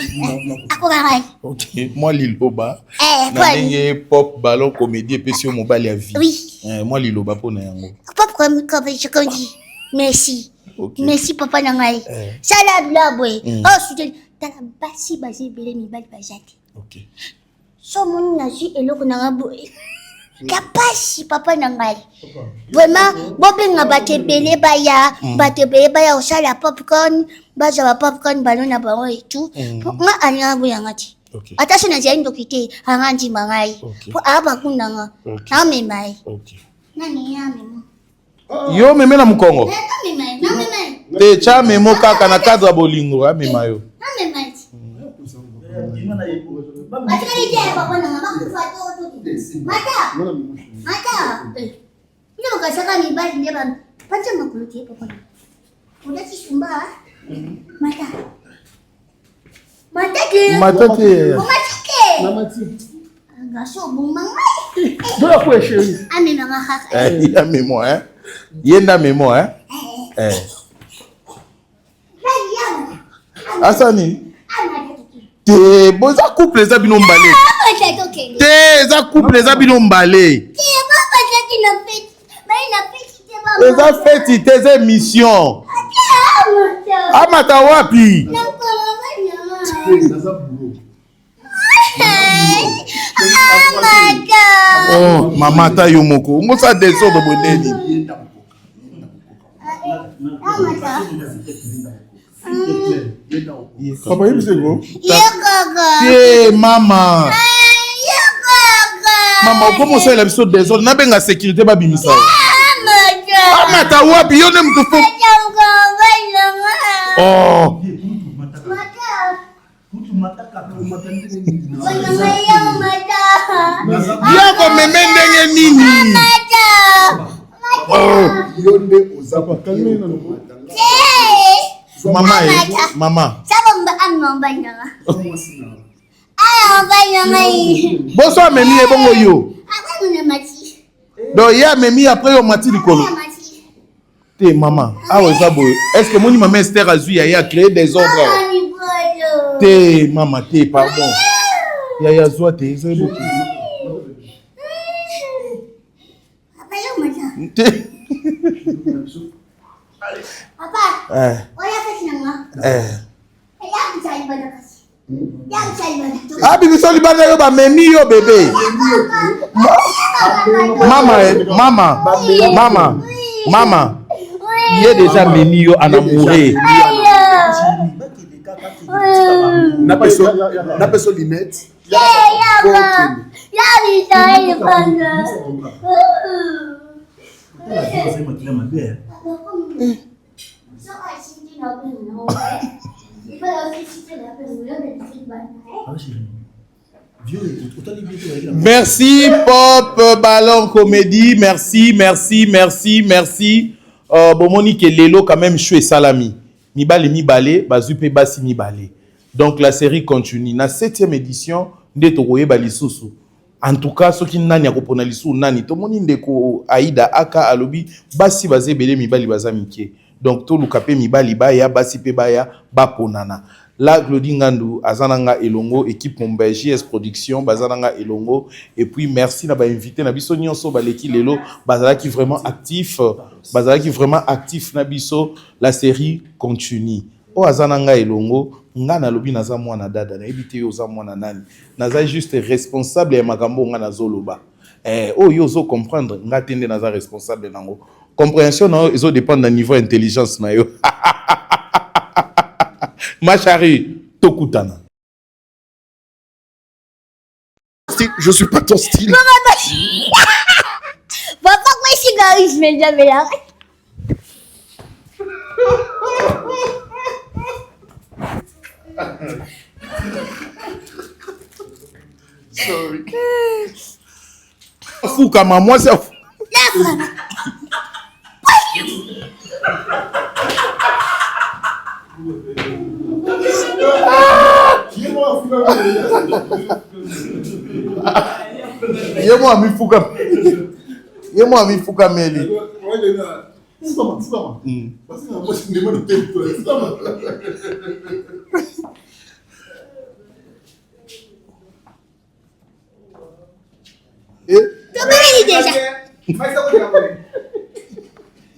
Akokarai. Ok, moi Liloba. Paul. Na pop ballon comédie et puis sur mobile à vie. Oui. Moi Liloba pour Nayango. Pop comme je dis. Merci. Okay. Merci papa nangai. Salade là boy. Oh soutien. T'as la basi basi belé mi bal bajati. Ok. So mon naji eloko nanga boy. Kapasi papa nangai. Vraiment bobe nga bate belé baya osala popcorn, baza popcorn ballon na bango et tout. Nga anya boya ngati. Okay. Attention na zai ndokite angandi mangai. Po aba kunanga. Na me mai. Okay. Nani ya memo. Yo meme na Mukongo. Na me mai. Te cha memo kaka na cadre bolingo, mema yo. Na me mai. Matikali je papa nanga bakufa to. Mata. Ndio mkasaka ni bali ndeba. Pacha makuluti papa. Unati sumba. Mata. Matake. Gaso bumanga. Dola kwa chérie. Ame mama haka. Ya memo Yenda memo Asani. Te boza couple za bino mbale. Te za couple za bino mbale. Te papa taki na fête. Mais na fête te baba. Eza fête tes émissions. Amata wapi? Oh, mama ta yo moko. Ngosa désordre boneni. Papa, il c'est gros. Hey, mama. Mama, comment ça il a besoin de désordre? Na benga sécurité ba bimisa. Amata wapi yo nem to fo. Oh. Yako meme ndenge nini? Oh, Yonde ozapa calme na mama. Saba mba nyanga. Mba nyanga. Boso memi e bongo yo. Akana mati. Do ya memi après yo mati likolo. Te mama, awa zabo. Est-ce que moni maman Esther Azui a créé des ordres? Te mama te pardon. Ya zwa te c'est beaucoup. Papa yo mata. Te. Papa. Oya kasi nanga. Ya mchali bana kasi. Ya mchali bana. Abi bisoli bana yo ba memi yo bébé. Mama. Il est déjà memi yo anamouré. N'a pas so linette. Ya ni sai bana. Merci Pop Ballon Comédie, merci. Bomoni ke lelo quand même choué salami. Mibale, bazupe basi mibale. Donc la série continue. Na 7e édition, nde tokoye balisusu. En tout cas, ceux qui nani akopona lisu nani, to moni ndeko Aïda aka alobi basi bazebele mibali bazamike. Donc to lukape mibali baya basi pe baya baponana. Là Claudine Ngandou azananga elongo équipe Mumbai JS Production bazananga elongo et puis merci na ba invité na biso nyonso baleki lelo bazalaki vraiment actif na biso la série continue. O azananga elongo nga na lobi naza mwana dada na ebite yo za mwana nani naza juste responsable ya makambo nga na zoloba yo zo comprendre nga tende naza responsable nango compréhension na ezo dépendre na niveau intelligence na yo ma chérie tokutana je suis pas ton style. Papa quoi si gars je vais jamais là. Sorry. Fouka moi c'est Yemo mi fuka meli.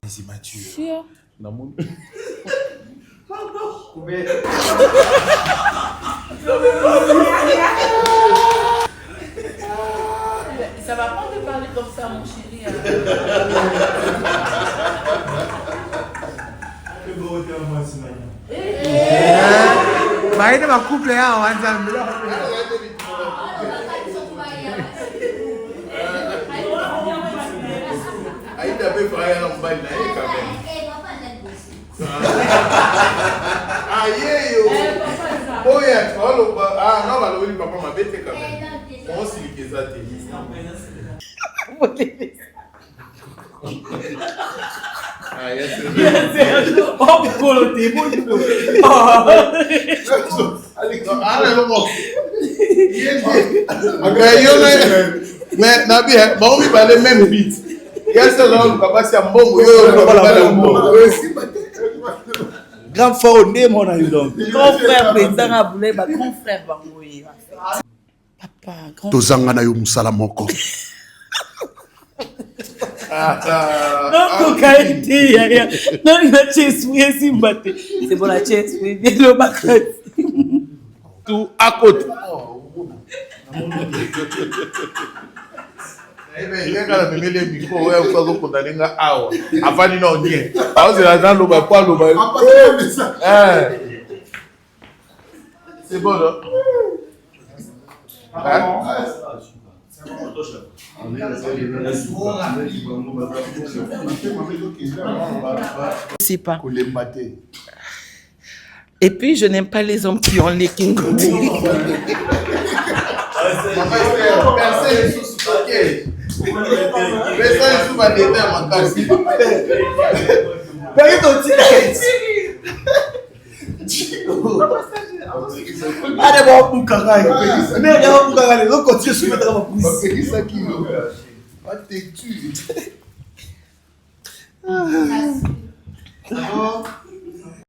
C'est Mathieu. Sûr. Ça va pas de parler comme ça, mon chéri. Baina couple ya wanzambe. Aïda peut faire un bail là quand même. Aïe yo. Oya, ah non, bah le papa m'a bête quand même. On s'y les a mais Nabi, on va parler même vite. Il y a ce là, papa, c'est un bon. Grand frère, on est mon ami donc. Grand frère, président a voulu, ma grand frère va mourir. Papa, grand frère. Tozanga na yo musala moko. Non, Kokaïti, il y a. Non, il a chessouillé si batté. C'est bon, la chessouillé, bien le macret. Tout à côté. Eh bien, il y a quand même les micros, ouais, on va condamner un awa. Avant de nous dire, alors c'est la grande loba, quoi loba. C'est bon, là. Je sais pas. Et puis, je n'aime pas les hommes qui ont les kingotis. Allez, bon, pour Kaka. Mais il pour Kaka, les autres continuent de se mettre dans ma pousse. Va te tuer.